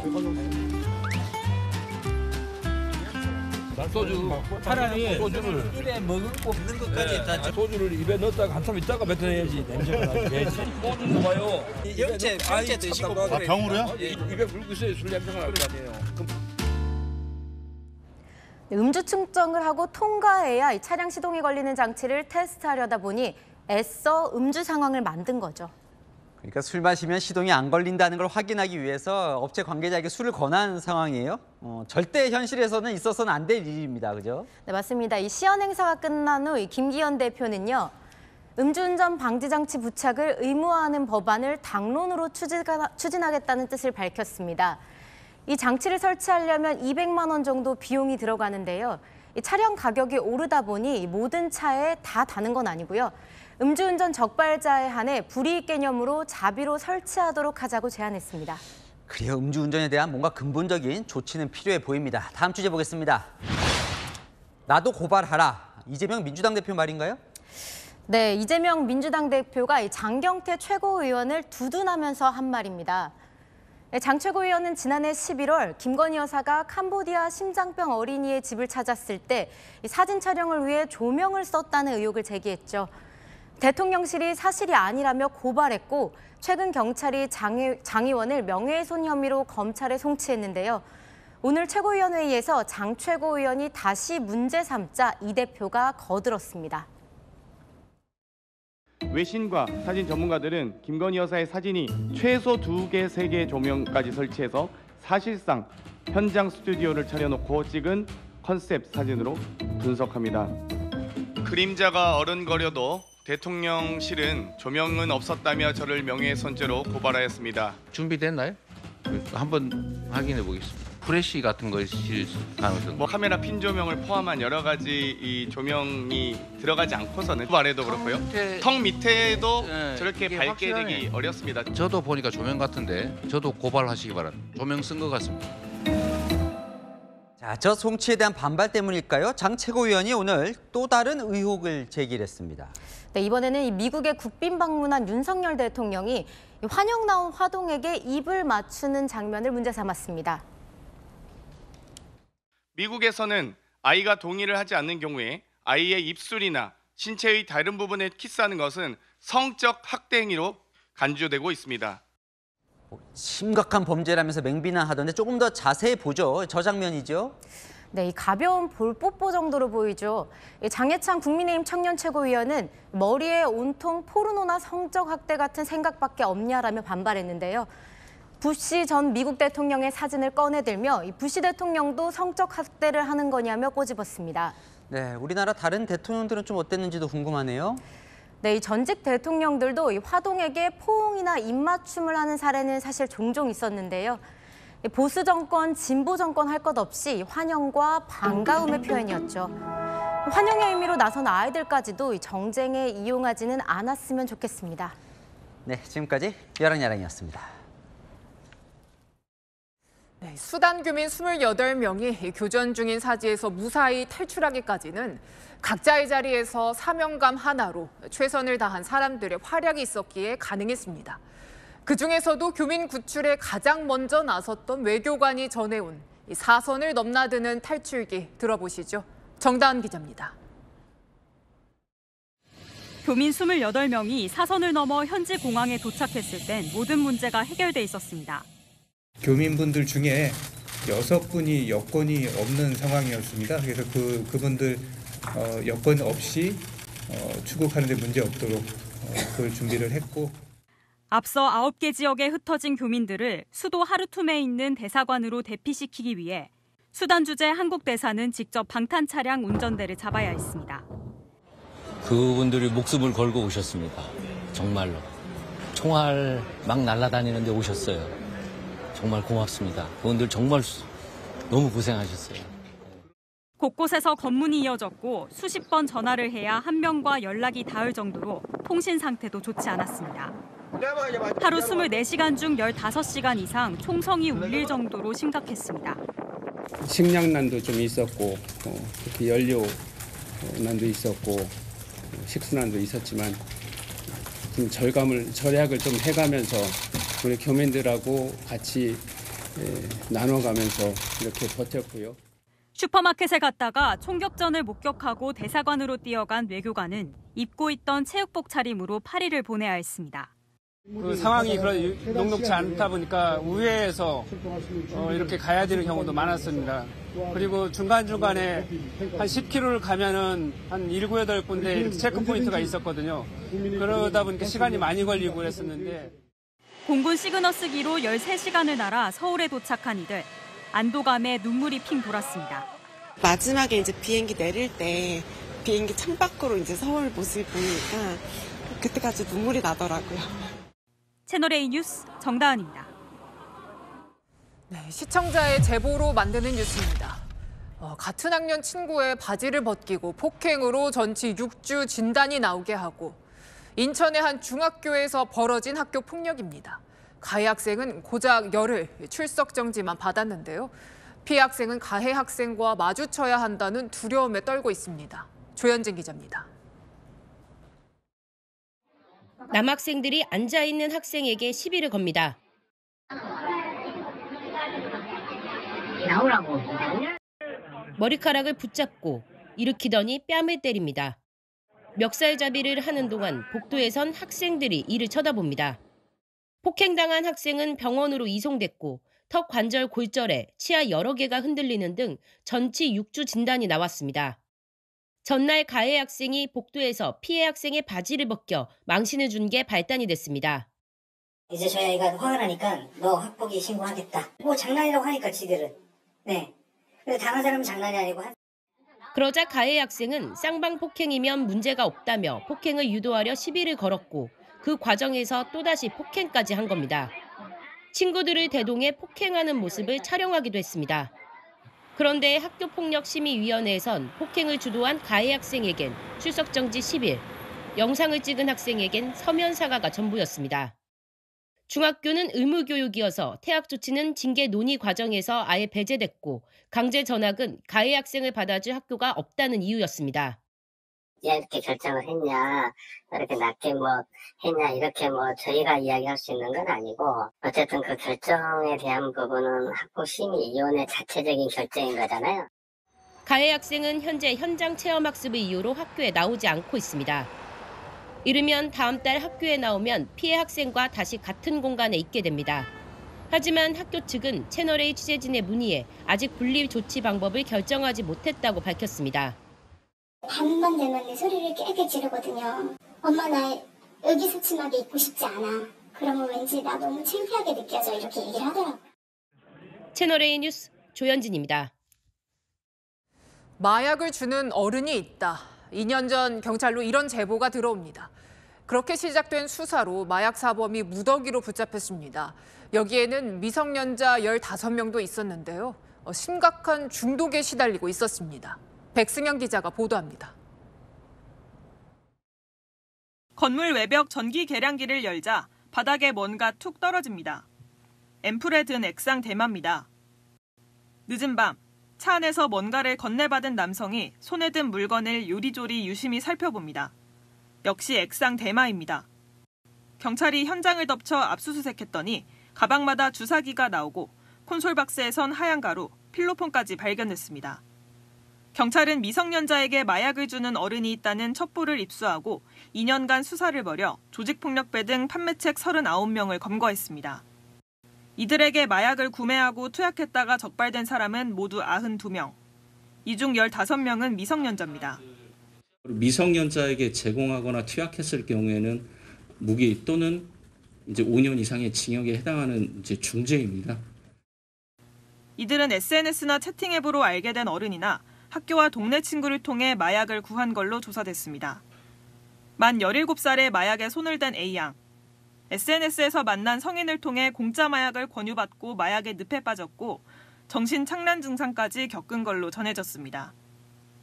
소주 차라리 소주를
입에 머금고 있는 것까지 다
소주를 입에 넣었다가 한참 있다가 뱉어내야지 냄새가 나야지. 소주 봐요.
영째 드시고
병으로요? 입에 물고 있어야 술 냄새가 날 거 아니에요.
음주 측정을 하고 통과해야 이 차량 시동이 걸리는 장치를 테스트하려다 보니 애써 음주 상황을 만든 거죠.
그러니까 술 마시면 시동이 안 걸린다는 걸 확인하기 위해서 업체 관계자에게 술을 권한 상황이에요. 절대 현실에서는 있어서는 안 될 일입니다. 그죠?
네, 맞습니다. 이 시연 행사가 끝난 후 김기현 대표는요. 음주운전 방지장치 부착을 의무화하는 법안을 당론으로 추진하겠다는 뜻을 밝혔습니다. 이 장치를 설치하려면 200만 원 정도 비용이 들어가는데요. 이 차량 가격이 오르다 보니 모든 차에 다 다는 건 아니고요. 음주운전 적발자에 한해 불이익 개념으로 자비로 설치하도록 하자고 제안했습니다.
그래요. 음주운전에 대한 뭔가 근본적인 조치는 필요해 보입니다. 다음 주제 보겠습니다. 나도 고발하라. 이재명 민주당 대표 말인가요?
네, 이재명 민주당 대표가 이 장경태 최고위원을 두둔하면서 한 말입니다. 장 최고위원은 지난해 11월 김건희 여사가 캄보디아 심장병 어린이의 집을 찾았을 때 이 사진 촬영을 위해 조명을 썼다는 의혹을 제기했죠. 대통령실이 사실이 아니라며 고발했고 최근 경찰이 장 의원을 명예훼손 혐의로 검찰에 송치했는데요. 오늘 최고위원회의에서 장 최고위원이 다시 문제 삼자 이 대표가 거들었습니다.
외신과 사진 전문가들은 김건희 여사의 사진이 최소 2개, 3개 조명까지 설치해서 사실상 현장 스튜디오를 차려놓고 찍은 컨셉 사진으로 분석합니다. 그림자가 어른거려도 대통령실은 조명은 없었다며 저를 명예훼손죄로 고발하였습니다.
준비됐나요? 한번 확인해 보겠습니다. 프레시 같은 것일 가능성.
카메라 핀 조명을 포함한 여러 가지 이 조명이 들어가지 않고서는 말해도 그렇고요. 턱 밑에도 저렇게 밝게
확실하네.
되기 어렵습니다.
저도 보니까 조명 같은데 저도 고발하시기 바랍니다. 조명 쓴 것 같습니다.
자, 저 송치에 대한 반발 때문일까요? 장 최고위원이 오늘 또 다른 의혹을 제기했습니다.
네, 이번에는 이 미국에 국빈 방문한 윤석열 대통령이 환영 나온 화동에게 입을 맞추는 장면을 문제 삼았습니다.
미국에서는 아이가 동의를 하지 않는 경우에 아이의 입술이나 신체의 다른 부분에 키스하는 것은 성적 학대 행위로 간주되고 있습니다.
심각한 범죄라면서 맹비난하던데 조금 더 자세히 보죠. 저 장면이죠.
네, 이 가벼운 볼뽀뽀 정도로 보이죠. 장해찬 국민의힘 청년 최고위원은 머리에 온통 포르노나 성적 학대 같은 생각밖에 없냐라며 반발했는데요. 부시 전 미국 대통령의 사진을 꺼내들며 이 부시 대통령도 성적 학대를 하는 거냐며 꼬집었습니다.
네, 우리나라 다른 대통령들은 좀 어땠는지도 궁금하네요.
네, 이 전직 대통령들도 이 화동에게 포옹이나 입맞춤을 하는 사례는 사실 종종 있었는데요. 보수 정권, 진보 정권 할 것 없이 환영과 반가움의 표현이었죠. 환영의 의미로 나선 아이들까지도 이 정쟁에 이용하지는 않았으면 좋겠습니다.
네, 지금까지 야랑야랑이었습니다.
네, 수단 교민 28명이 교전 중인 사지에서 무사히 탈출하기까지는 각자의 자리에서 사명감 하나로 최선을 다한 사람들의 활약이 있었기에 가능했습니다. 그중에서도 교민 구출에 가장 먼저 나섰던 외교관이 전해온 이 사선을 넘나드는 탈출기 들어보시죠. 정다은 기자입니다.
교민 28명이 사선을 넘어 현지 공항에 도착했을 땐 모든 문제가 해결돼 있었습니다.
교민분들 중에 6분이 여권이 없는 상황이었습니다. 그래서 그분들 여권 없이 출국하는 데 문제 없도록 그걸 준비를 했고.
앞서 9개 지역에 흩어진 교민들을 수도 하르툼에 있는 대사관으로 대피시키기 위해 수단 주재 한국 대사는 직접 방탄 차량 운전대를 잡아야 했습니다.
그분들이 목숨을 걸고 오셨습니다. 정말로. 총알 막 날아다니는데 오셨어요. 정말 고맙습니다. 그분들 정말 너무 고생하셨어요.
곳곳에서 검문이 이어졌고 수십 번 전화를 해야 한 명과 연락이 닿을 정도로 통신 상태도 좋지 않았습니다. 하루 24시간 중 15시간 이상 총성이 울릴 정도로 심각했습니다.
식량난도 좀 있었고 특히 연료난도 있었고 식수난도 있었지만 좀 절약을 좀 해가면서 우리 교민들하고 같이 나눠가면서 이렇게 버텼고요.
슈퍼마켓에 갔다가 총격전을 목격하고 대사관으로 뛰어간 외교관은 입고 있던 체육복 차림으로 파리를 보내야 했습니다.
그 상황이 그런 녹록지 않다 보니까 우회해서 이렇게 가야 되는 경우도 많았습니다. 그리고 중간중간에 한 10km를 가면은 한 7, 8군데 이렇게 체크포인트가 있었거든요. 그러다 보니까 시간이 많이 걸리고 그랬었는데.
공군 시그너 쓰기로 13시간을 날아 서울에 도착한 이들. 안도감에 눈물이 핑 돌았습니다.
마지막에 이제 비행기 내릴 때 비행기 창밖으로 이제 서울 모습을 보니까 그때까지 눈물이 나더라고요.
채널A 뉴스 정다은입니다.
네, 시청자의 제보로 만드는 뉴스입니다. 같은 학년 친구의 바지를 벗기고 폭행으로 전치 6주 진단이 나오게 하고 인천의 한 중학교에서 벌어진 학교 폭력입니다. 가해 학생은 고작 열흘 출석 정지만 받았는데요. 피해 학생은 가해 학생과 마주쳐야 한다는 두려움에 떨고 있습니다. 조현진 기자입니다.
남학생들이 앉아있는 학생에게 시비를 겁니다. 나오라고. 머리카락을 붙잡고 일으키더니 뺨을 때립니다. 멱살잡이를 하는 동안 복도에선 학생들이 이를 쳐다봅니다. 폭행당한 학생은 병원으로 이송됐고 턱 관절 골절에 치아 여러 개가 흔들리는 등 전치 6주 진단이 나왔습니다. 전날 가해 학생이 복도에서 피해 학생의 바지를 벗겨 망신을 준 게 발단이 됐습니다.
이제 저희 아이가 화가 나니까 너 학폭위 신고하겠다. 뭐 장난이라고 하니까 지들은. 네. 근데 당한 사람은 장난이 아니고.
그러자 가해 학생은 쌍방 폭행이면 문제가 없다며 폭행을 유도하려 시비를 걸었고 그 과정에서 또다시 폭행까지 한 겁니다. 친구들을 대동해 폭행하는 모습을 촬영하기도 했습니다. 그런데 학교폭력심의위원회에선 폭행을 주도한 가해 학생에겐 출석정지 10일, 영상을 찍은 학생에겐 서면 사과가 전부였습니다. 중학교는 의무교육이어서 퇴학 조치는 징계 논의 과정에서 아예 배제됐고 강제 전학은 가해 학생을 받아줄 학교가 없다는 이유였습니다.
이렇게 결정을 했냐, 이렇게 낮게 했냐, 이렇게 저희가 이야기할 수 있는 건 아니고, 어쨌든 그 결정에 대한 부분은 학부심의위원회 자체적인 결정인 거잖아요.
가해 학생은 현재 현장 체험학습을 이유로 학교에 나오지 않고 있습니다. 이르면 다음 달 학교에 나오면 피해 학생과 다시 같은 공간에 있게 됩니다. 하지만 학교 측은 채널A 취재진의 문의에 아직 분리 조치 방법을 결정하지 못했다고 밝혔습니다.
밤만 되면 소리를 깨게 지르거든요. 엄마 나 의기소침하게 있고 싶지 않아. 그러면 왠지 나 너무 창피하게 느껴져 이렇게 얘기를 하더라고요.
채널A 뉴스 조현진입니다.
마약을 주는 어른이 있다. 2년 전 경찰로 이런 제보가 들어옵니다. 그렇게 시작된 수사로 마약 사범이 무더기로 붙잡혔습니다. 여기에는 미성년자 15명도 있었는데요. 심각한 중독에 시달리고 있었습니다. 백승현 기자가 보도합니다.
건물 외벽 전기 계량기를 열자 바닥에 뭔가 툭 떨어집니다. 앰플에 든 액상 대마입니다. 늦은 밤, 차 안에서 뭔가를 건네받은 남성이 손에 든 물건을 요리조리 유심히 살펴봅니다. 역시 액상 대마입니다. 경찰이 현장을 덮쳐 압수수색했더니 가방마다 주사기가 나오고 콘솔 박스에선 하얀 가루, 필로폰까지 발견됐습니다. 경찰은 미성년자에게 마약을 주는 어른이 있다는 첩보를 입수하고 2년간 수사를 벌여 조직폭력배 등 판매책 39명을 검거했습니다. 이들에게 마약을 구매하고 투약했다가 적발된 사람은 모두 92명. 이 중 15명은 미성년자입니다.
미성년자에게 제공하거나 투약했을 경우에는 무기 또는 이제 5년 이상의 징역에 해당하는 이제 중죄입니다.
이들은 SNS나 채팅 앱으로 알게 된 어른이나 학교와 동네 친구를 통해 마약을 구한 걸로 조사됐습니다. 만 17살에 마약에 손을 댄 A양. SNS에서 만난 성인을 통해 공짜 마약을 권유받고 마약에 늪에 빠졌고 정신착란 증상까지 겪은 걸로 전해졌습니다.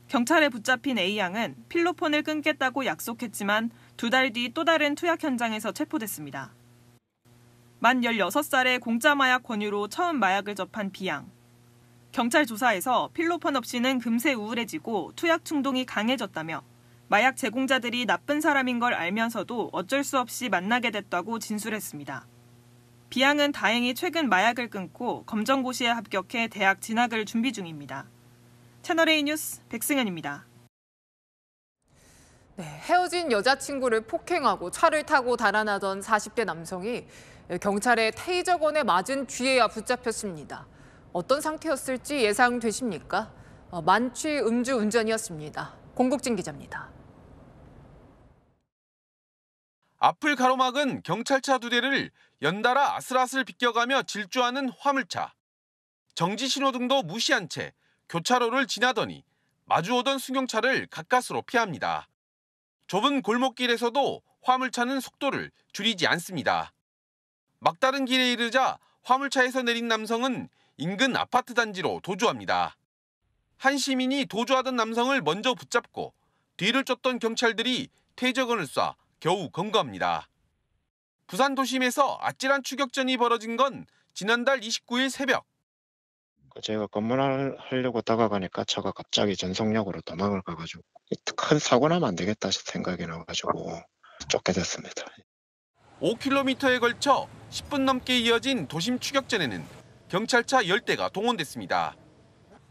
경찰에 붙잡힌 A양은 필로폰을 끊겠다고 약속했지만 2달 뒤 또 다른 투약 현장에서 체포됐습니다. 만 16살에 공짜 마약 권유로 처음 마약을 접한 B양. 경찰 조사에서 필로폰 없이는 금세 우울해지고 투약 충동이 강해졌다며 마약 제공자들이 나쁜 사람인 걸 알면서도 어쩔 수 없이 만나게 됐다고 진술했습니다. B양은 다행히 최근 마약을 끊고 검정고시에 합격해 대학 진학을 준비 중입니다.
채널A 뉴스 백승현입니다.
네, 헤어진 여자친구를 폭행하고 차를 타고 달아나던 40대 남성이 경찰의 테이저건에 맞은 뒤에야 붙잡혔습니다. 어떤 상태였을지 예상되십니까? 만취 음주운전이었습니다. 공국진 기자입니다.
앞을 가로막은 경찰차 2대를 연달아 아슬아슬 비껴가며 질주하는 화물차. 정지 신호등도 무시한 채 교차로를 지나더니 마주오던 승용차를 가까스로 피합니다. 좁은 골목길에서도 화물차는 속도를 줄이지 않습니다. 막다른 길에 이르자 화물차에서 내린 남성은 인근 아파트 단지로 도주합니다. 한 시민이 도주하던 남성을 먼저 붙잡고 뒤를 쫓던 경찰들이 테이저건을 쏴 겨우 검거합니다. 부산 도심에서 아찔한 추격전이 벌어진 건 지난달 29일 새벽.
제가 검문하려고 다가가니까 차가 갑자기 전속력으로 도망을 가가지고 큰 사고 나면 안 되겠다 생각이 나가지고 쫓게 됐습니다.
5km에 걸쳐 10분 넘게 이어진 도심 추격전에는 경찰차 10대가 동원됐습니다.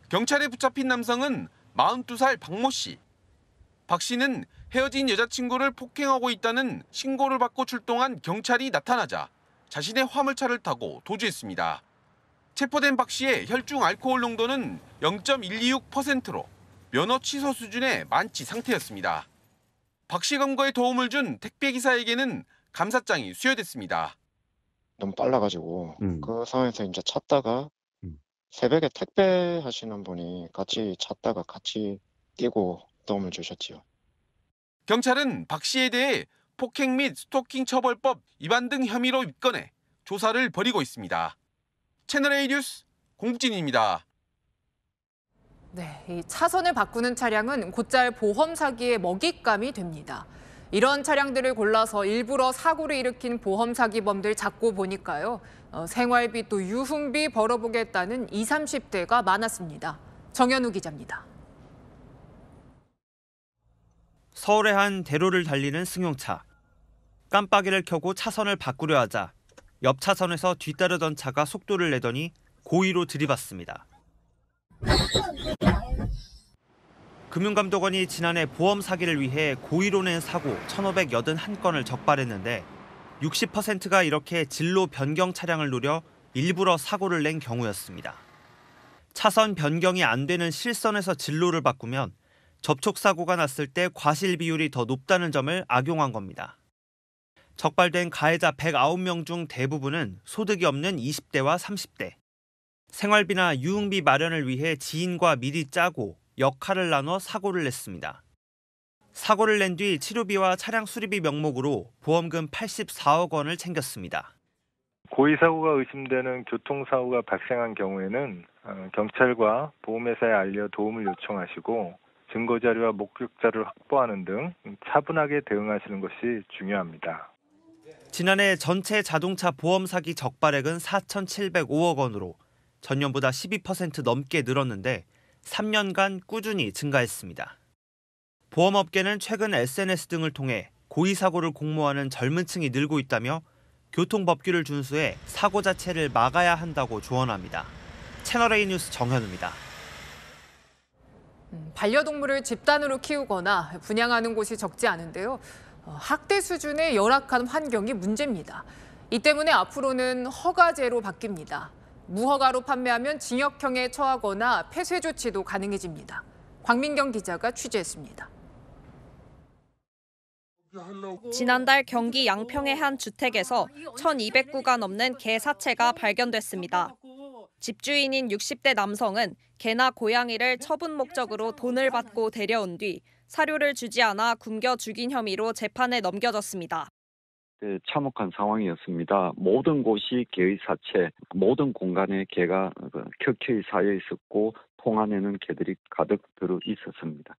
경찰에 붙잡힌 남성은 42살 박모 씨. 박 씨는 헤어진 여자친구를 폭행하고 있다는 신고를 받고 출동한 경찰이 나타나자 자신의 화물차를 타고 도주했습니다. 체포된 박 씨의 혈중 알코올 농도는 0.126%로 면허 취소 수준의 만취 상태였습니다. 박 씨 검거에 도움을 준 택배기사에게는 감사장이 수여됐습니다.
너무 빨라가지고 그 상황에서 이제 찾다가 새벽에 택배 하시는 분이 같이 찾다가 같이 뛰고 도움을 주셨지요.
경찰은 박 씨에 대해 폭행 및 스토킹 처벌법 위반 등 혐의로 입건해 조사를 벌이고 있습니다. 채널A 뉴스 공국진입니다.
네, 이 차선을 바꾸는 차량은 곧잘 보험 사기의 먹잇감이 됩니다. 이런 차량들을 골라서 일부러 사고를 일으킨 보험 사기범들 잡고 보니까요. 생활비 또 유흥비 벌어보겠다는 20, 30대가 많았습니다. 정현우 기자입니다.
서울의 한 대로를 달리는 승용차. 깜빡이를 켜고 차선을 바꾸려 하자 옆 차선에서 뒤따르던 차가 속도를 내더니 고의로 들이받습니다. 금융감독원이 지난해 보험 사기를 위해 고의로 낸 사고 1,581건을 적발했는데 60%가 이렇게 진로 변경 차량을 노려 일부러 사고를 낸 경우였습니다. 차선 변경이 안 되는 실선에서 진로를 바꾸면 접촉사고가 났을 때 과실 비율이 더 높다는 점을 악용한 겁니다. 적발된 가해자 109명 중 대부분은 소득이 없는 20대와 30대. 생활비나 유흥비 마련을 위해 지인과 미리 짜고 역할을 나눠 사고를 냈습니다. 사고를 낸 뒤 치료비와 차량 수리비 명목으로 보험금 84억 원을 챙겼습니다.
고의사고가 의심되는 교통사고가 발생한 경우에는 경찰과 보험회사에 알려 도움을 요청하시고 증거자료와 목격자를 확보하는 등 차분하게 대응하시는 것이 중요합니다.
지난해 전체 자동차 보험 사기 적발액은 4,705억 원으로 전년보다 12% 넘게 늘었는데 3년간 꾸준히 증가했습니다. 보험업계는 최근 SNS 등을 통해 고의사고를 공모하는 젊은 층이 늘고 있다며 교통법규를 준수해 사고 자체를 막아야 한다고 조언합니다. 채널A 뉴스 정현우입니다.
반려동물을 집단으로 키우거나 분양하는 곳이 적지 않은데요. 학대 수준의 열악한 환경이 문제입니다. 이 때문에 앞으로는 허가제로 바뀝니다. 무허가로 판매하면 징역형에 처하거나 폐쇄 조치도 가능해집니다. 광민경 기자가 취재했습니다.
지난달 경기 양평의 한 주택에서 1,200구가 넘는 개 사체가 발견됐습니다. 집주인인 60대 남성은 개나 고양이를 처분 목적으로 돈을 받고 데려온 뒤 사료를 주지 않아 굶겨 죽인 혐의로 재판에 넘겨졌습니다.
참혹한 상황이었습니다. 모든 곳이 개의 사체, 모든 공간에 개가 켜켜이 쌓여 있었고 통 안에는 개들이 가득 들어 있었습니다.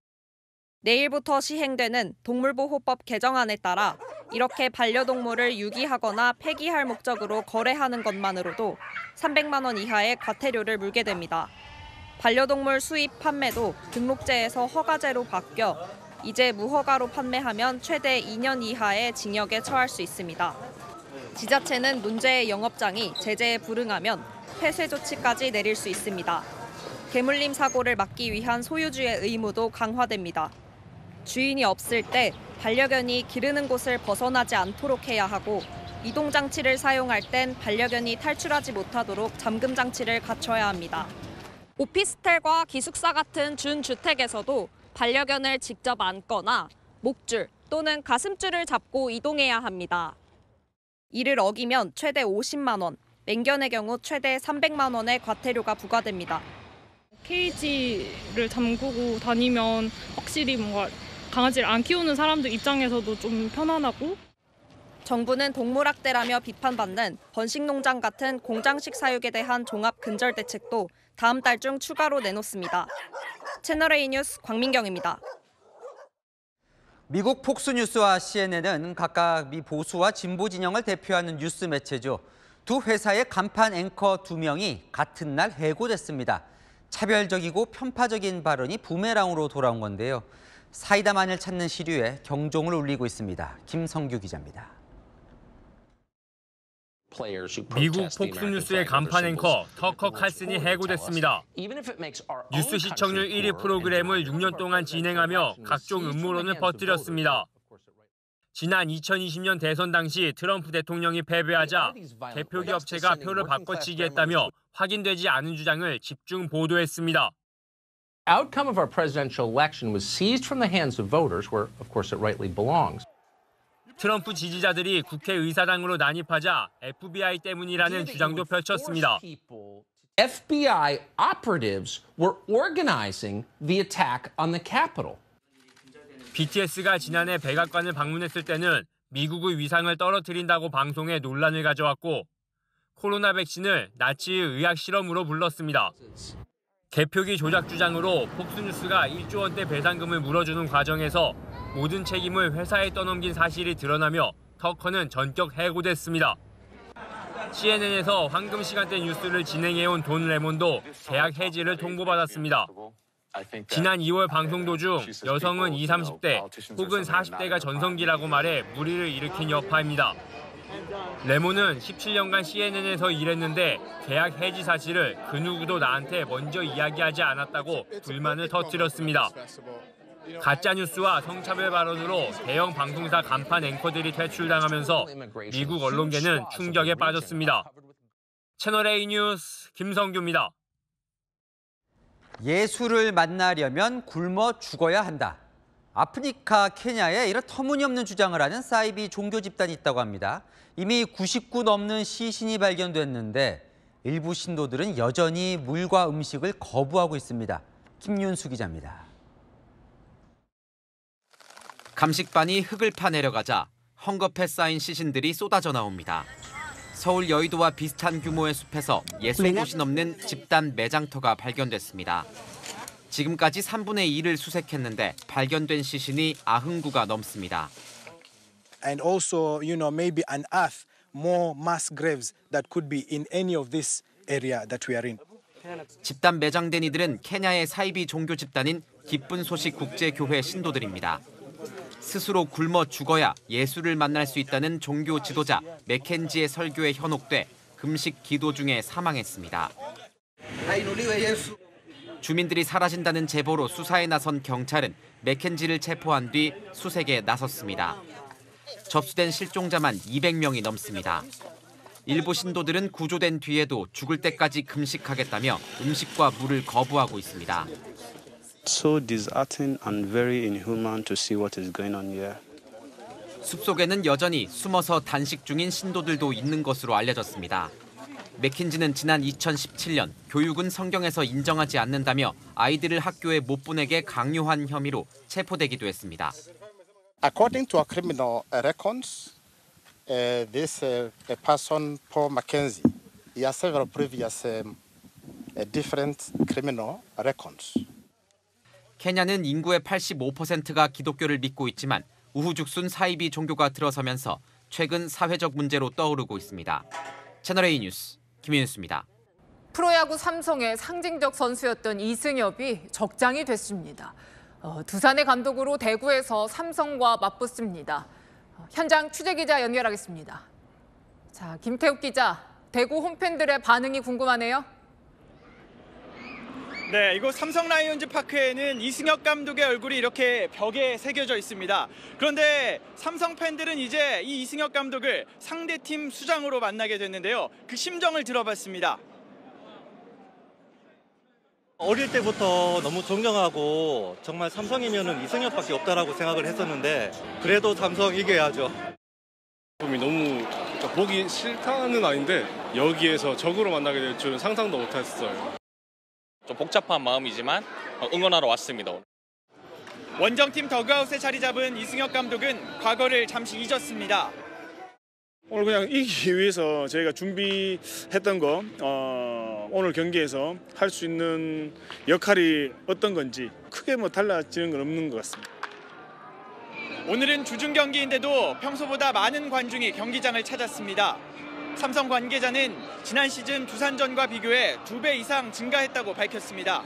내일부터 시행되는 동물보호법 개정안에 따라 이렇게 반려동물을 유기하거나 폐기할 목적으로 거래하는 것만으로도 300만 원 이하의 과태료를 물게 됩니다. 반려동물 수입 판매도 등록제에서 허가제로 바뀌어 이제 무허가로 판매하면 최대 2년 이하의 징역에 처할 수 있습니다. 지자체는 문제의 영업장이 제재에 불응하면 폐쇄 조치까지 내릴 수 있습니다.
개물림 사고를 막기 위한 소유주의 의무도 강화됩니다. 주인이 없을 때 반려견이 기르는 곳을 벗어나지 않도록 해야 하고 이동장치를 사용할 땐 반려견이 탈출하지 못하도록 잠금 장치를 갖춰야 합니다. 오피스텔과 기숙사 같은 준주택에서도 반려견을 직접 안거나 목줄 또는 가슴줄을 잡고 이동해야 합니다. 이를 어기면 최대 50만 원, 맹견의 경우 최대 300만 원의 과태료가 부과됩니다.
케이지를 잠그고 다니면 확실히 뭔가 강아지를 안 키우는 사람들 입장에서도 좀 편안하고.
정부는 동물학대라며 비판받는 번식농장 같은 공장식 사육에 대한 종합 근절 대책도 다음 달 중 추가로 내놓습니다. 채널A 뉴스 광민경입니다.
미국 폭스뉴스와 CNN은 각각 미 보수와 진보 진영을 대표하는 뉴스 매체죠. 두 회사의 간판 앵커 2명이 같은 날 해고됐습니다. 차별적이고 편파적인 발언이 부메랑으로 돌아온 건데요. 사이다만을 찾는 시류에 경종을 울리고 있습니다. 김성규 기자입니다.
미국 폭스뉴스의 간판 앵커 터커 칼슨이 해고됐습니다. 뉴스 시청률 1위 프로그램을 6년 동안 진행하며 각종 음모론을 퍼뜨렸습니다. 지난 2020년 대선 당시 트럼프 대통령이 패배하자 대표기 업체가 표를 바꿔치기 했다며 확인되지 않은 주장을 집중 보도했습니다.
Outcome of our presidential election was seized from the hands of voters, where, of course, it rightly belongs.
트럼프 지지자들이 국회의사당으로 난입하자 FBI 때문이라는 주장도 펼쳤습니다.
FBI operatives were organizing the attack on the Capitol.
BTS가 지난해 백악관을 방문했을 때는 미국의 위상을 떨어뜨린다고 방송에 논란을 가져왔고 코로나 백신을 나치의 의학 실험으로 불렀습니다. 개표기 조작 주장으로 폭스뉴스가 1조 원대 배상금을 물어주는 과정에서 모든 책임을 회사에 떠넘긴 사실이 드러나며 터커는 전격 해고됐습니다. CNN에서 황금 시간대 뉴스를 진행해온 돈 레몬도 계약 해지를 통보받았습니다. 지난 2월 방송 도중 여성은 20, 30대 혹은 40대가 전성기라고 말해 물의를 일으킨 여파입니다. 레몬은 17년간 CNN에서 일했는데 계약 해지 사실을 그 누구도 나한테 먼저 이야기하지 않았다고 불만을 터뜨렸습니다. 가짜뉴스와 성차별 발언으로 대형 방송사 간판 앵커들이 퇴출당하면서 미국 언론계는 충격에 빠졌습니다. 채널A 뉴스 김성규입니다.
예수를 만나려면 굶어 죽어야 한다. 아프리카 케냐에 이런 터무니없는 주장을 하는 사이비 종교 집단이 있다고 합니다. 이미 90구 넘는 시신이 발견됐는데 일부 신도들은 여전히 물과 음식을 거부하고 있습니다. 김윤수 기자입니다.
감식반이 흙을 파내려가자 헝겊에 쌓인 시신들이 쏟아져 나옵니다. 서울 여의도와 비슷한 규모의 숲에서 60곳이 넘는 집단 매장터가 발견됐습니다. 지금까지 3분의 2를 수색했는데 발견된 시신이 99구가 넘습니다.
And also, maybe unearth more mass graves that could be in any of this area that we are in.
집단 매장된 이들은 케냐의 사이비 종교 집단인 기쁜 소식 국제교회 신도들입니다. 스스로 굶어 죽어야 예수를 만날 수 있다는 종교 지도자 맥켄지의 설교에 현혹돼 금식 기도 중에 사망했습니다. 주민들이 사라진다는 제보로 수사에 나선 경찰은 맥켄지를 체포한 뒤 수색에 나섰습니다. 접수된 실종자만 200명이 넘습니다. 일부 신도들은 구조된 뒤에도 죽을 때까지 금식하겠다며 음식과 물을 거부하고 있습니다.
So disheartening and very inhuman to see what is going on here.
숲속에는 여전히 숨어서 단식 중인 신도들도 있는 것으로 알려졌습니다. 맥킨지는 지난 2017년 교육은 성경에서 인정하지 않는다며 아이들을 학교에 못 보내게 강요한 혐의로 체포되기도 했습니다.
According to our criminal records, this person, Paul Mackenzie, he has several previous different criminal records.
케냐는 인구의 85%가 기독교를 믿고 있지만 우후죽순 사이비 종교가 들어서면서 최근 사회적 문제로 떠오르고 있습니다. 채널A 뉴스 김윤수입니다.
프로야구 삼성의 상징적 선수였던 이승엽이 적장이 됐습니다. 두산의 감독으로 대구에서 삼성과 맞붙습니다. 현장 취재기자 연결하겠습니다. 자, 김태욱 기자, 대구 홈팬들의 반응이 궁금하네요.
네, 이곳 삼성 라이온즈 파크에는 이승엽 감독의 얼굴이 이렇게 벽에 새겨져 있습니다. 그런데 삼성 팬들은 이제 이 이승엽 감독을 상대팀 수장으로 만나게 됐는데요. 그 심정을 들어봤습니다.
어릴 때부터 너무 존경하고 정말 삼성이면은 이승엽밖에 없다라고 생각을 했었는데 그래도 삼성 이겨야죠.
너무 보기 싫다는 아닌데 여기에서 적으로 만나게 될 줄은 상상도 못했어요.
좀 복잡한 마음이지만 응원하러 왔습니다.
원정팀 더그아웃에 자리 잡은 이승엽 감독은 과거를 잠시 잊었습니다.
오늘 그냥 이기기 위해서 저희가 준비했던 거 오늘 경기에서 할 수 있는 역할이 어떤 건지 크게 달라지는 건 없는 것 같습니다.
오늘은 주중 경기인데도 평소보다 많은 관중이 경기장을 찾았습니다. 삼성 관계자는 지난 시즌 두산전과 비교해 2배 이상 증가했다고 밝혔습니다.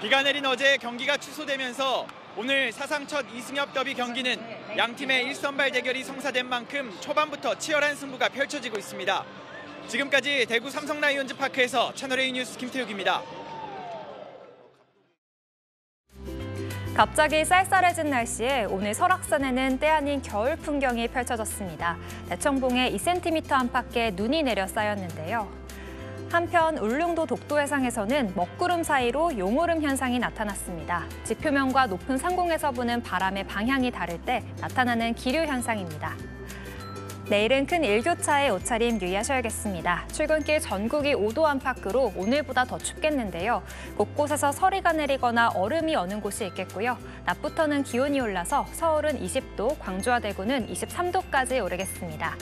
비가 내린 어제 경기가 취소되면서 오늘 사상 첫 이승엽 더비 경기는 양팀의 1선발 대결이 성사된 만큼 초반부터 치열한 승부가 펼쳐지고 있습니다. 지금까지 대구 삼성 라이온즈 파크에서 채널A 뉴스 김태욱입니다.
갑자기 쌀쌀해진 날씨에 오늘 설악산에는 때 아닌 겨울 풍경이 펼쳐졌습니다. 대청봉에 2cm 안팎의 눈이 내려 쌓였는데요. 한편 울릉도 독도 해상에서는 먹구름 사이로 용오름 현상이 나타났습니다. 지표면과 높은 상공에서 부는 바람의 방향이 다를 때 나타나는 기류 현상입니다. 내일은 큰 일교차에 옷차림 유의하셔야겠습니다. 출근길 전국이 5도 안팎으로 오늘보다 더 춥겠는데요. 곳곳에서 서리가 내리거나 얼음이 어는 곳이 있겠고요. 낮부터는 기온이 올라서 서울은 20도, 광주와 대구는 23도까지 오르겠습니다.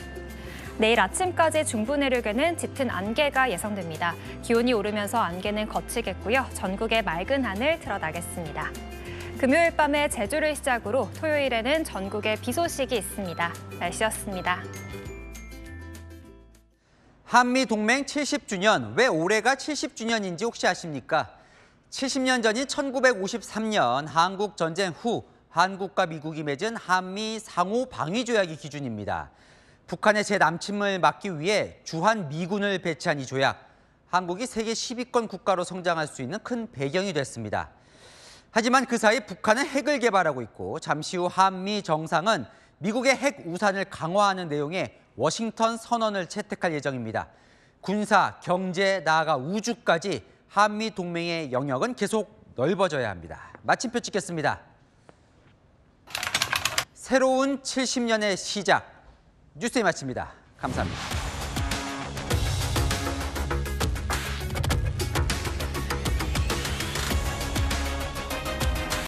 내일 아침까지 중부 내륙에는 짙은 안개가 예상됩니다. 기온이 오르면서 안개는 걷히겠고요. 전국에 맑은 하늘 드러나겠습니다. 금요일 밤에 제주를 시작으로 토요일에는 전국에 비 소식이 있습니다. 날씨였습니다.
한미 동맹 70주년, 왜 올해가 70주년인지 혹시 아십니까? 70년 전인 1953년 한국 전쟁 후 한국과 미국이 맺은 한미 상호 방위 조약이 기준입니다. 북한의 재남침을 막기 위해 주한 미군을 배치한 이 조약, 한국이 세계 10위권 국가로 성장할 수 있는 큰 배경이 됐습니다. 하지만 그 사이 북한은 핵을 개발하고 있고 잠시 후 한미 정상은 미국의 핵 우산을 강화하는 내용의 워싱턴 선언을 채택할 예정입니다. 군사, 경제, 나아가 우주까지 한미 동맹의 영역은 계속 넓어져야 합니다. 마침표 찍겠습니다. 새로운 70년의 시작, 뉴스에 마칩니다. 감사합니다.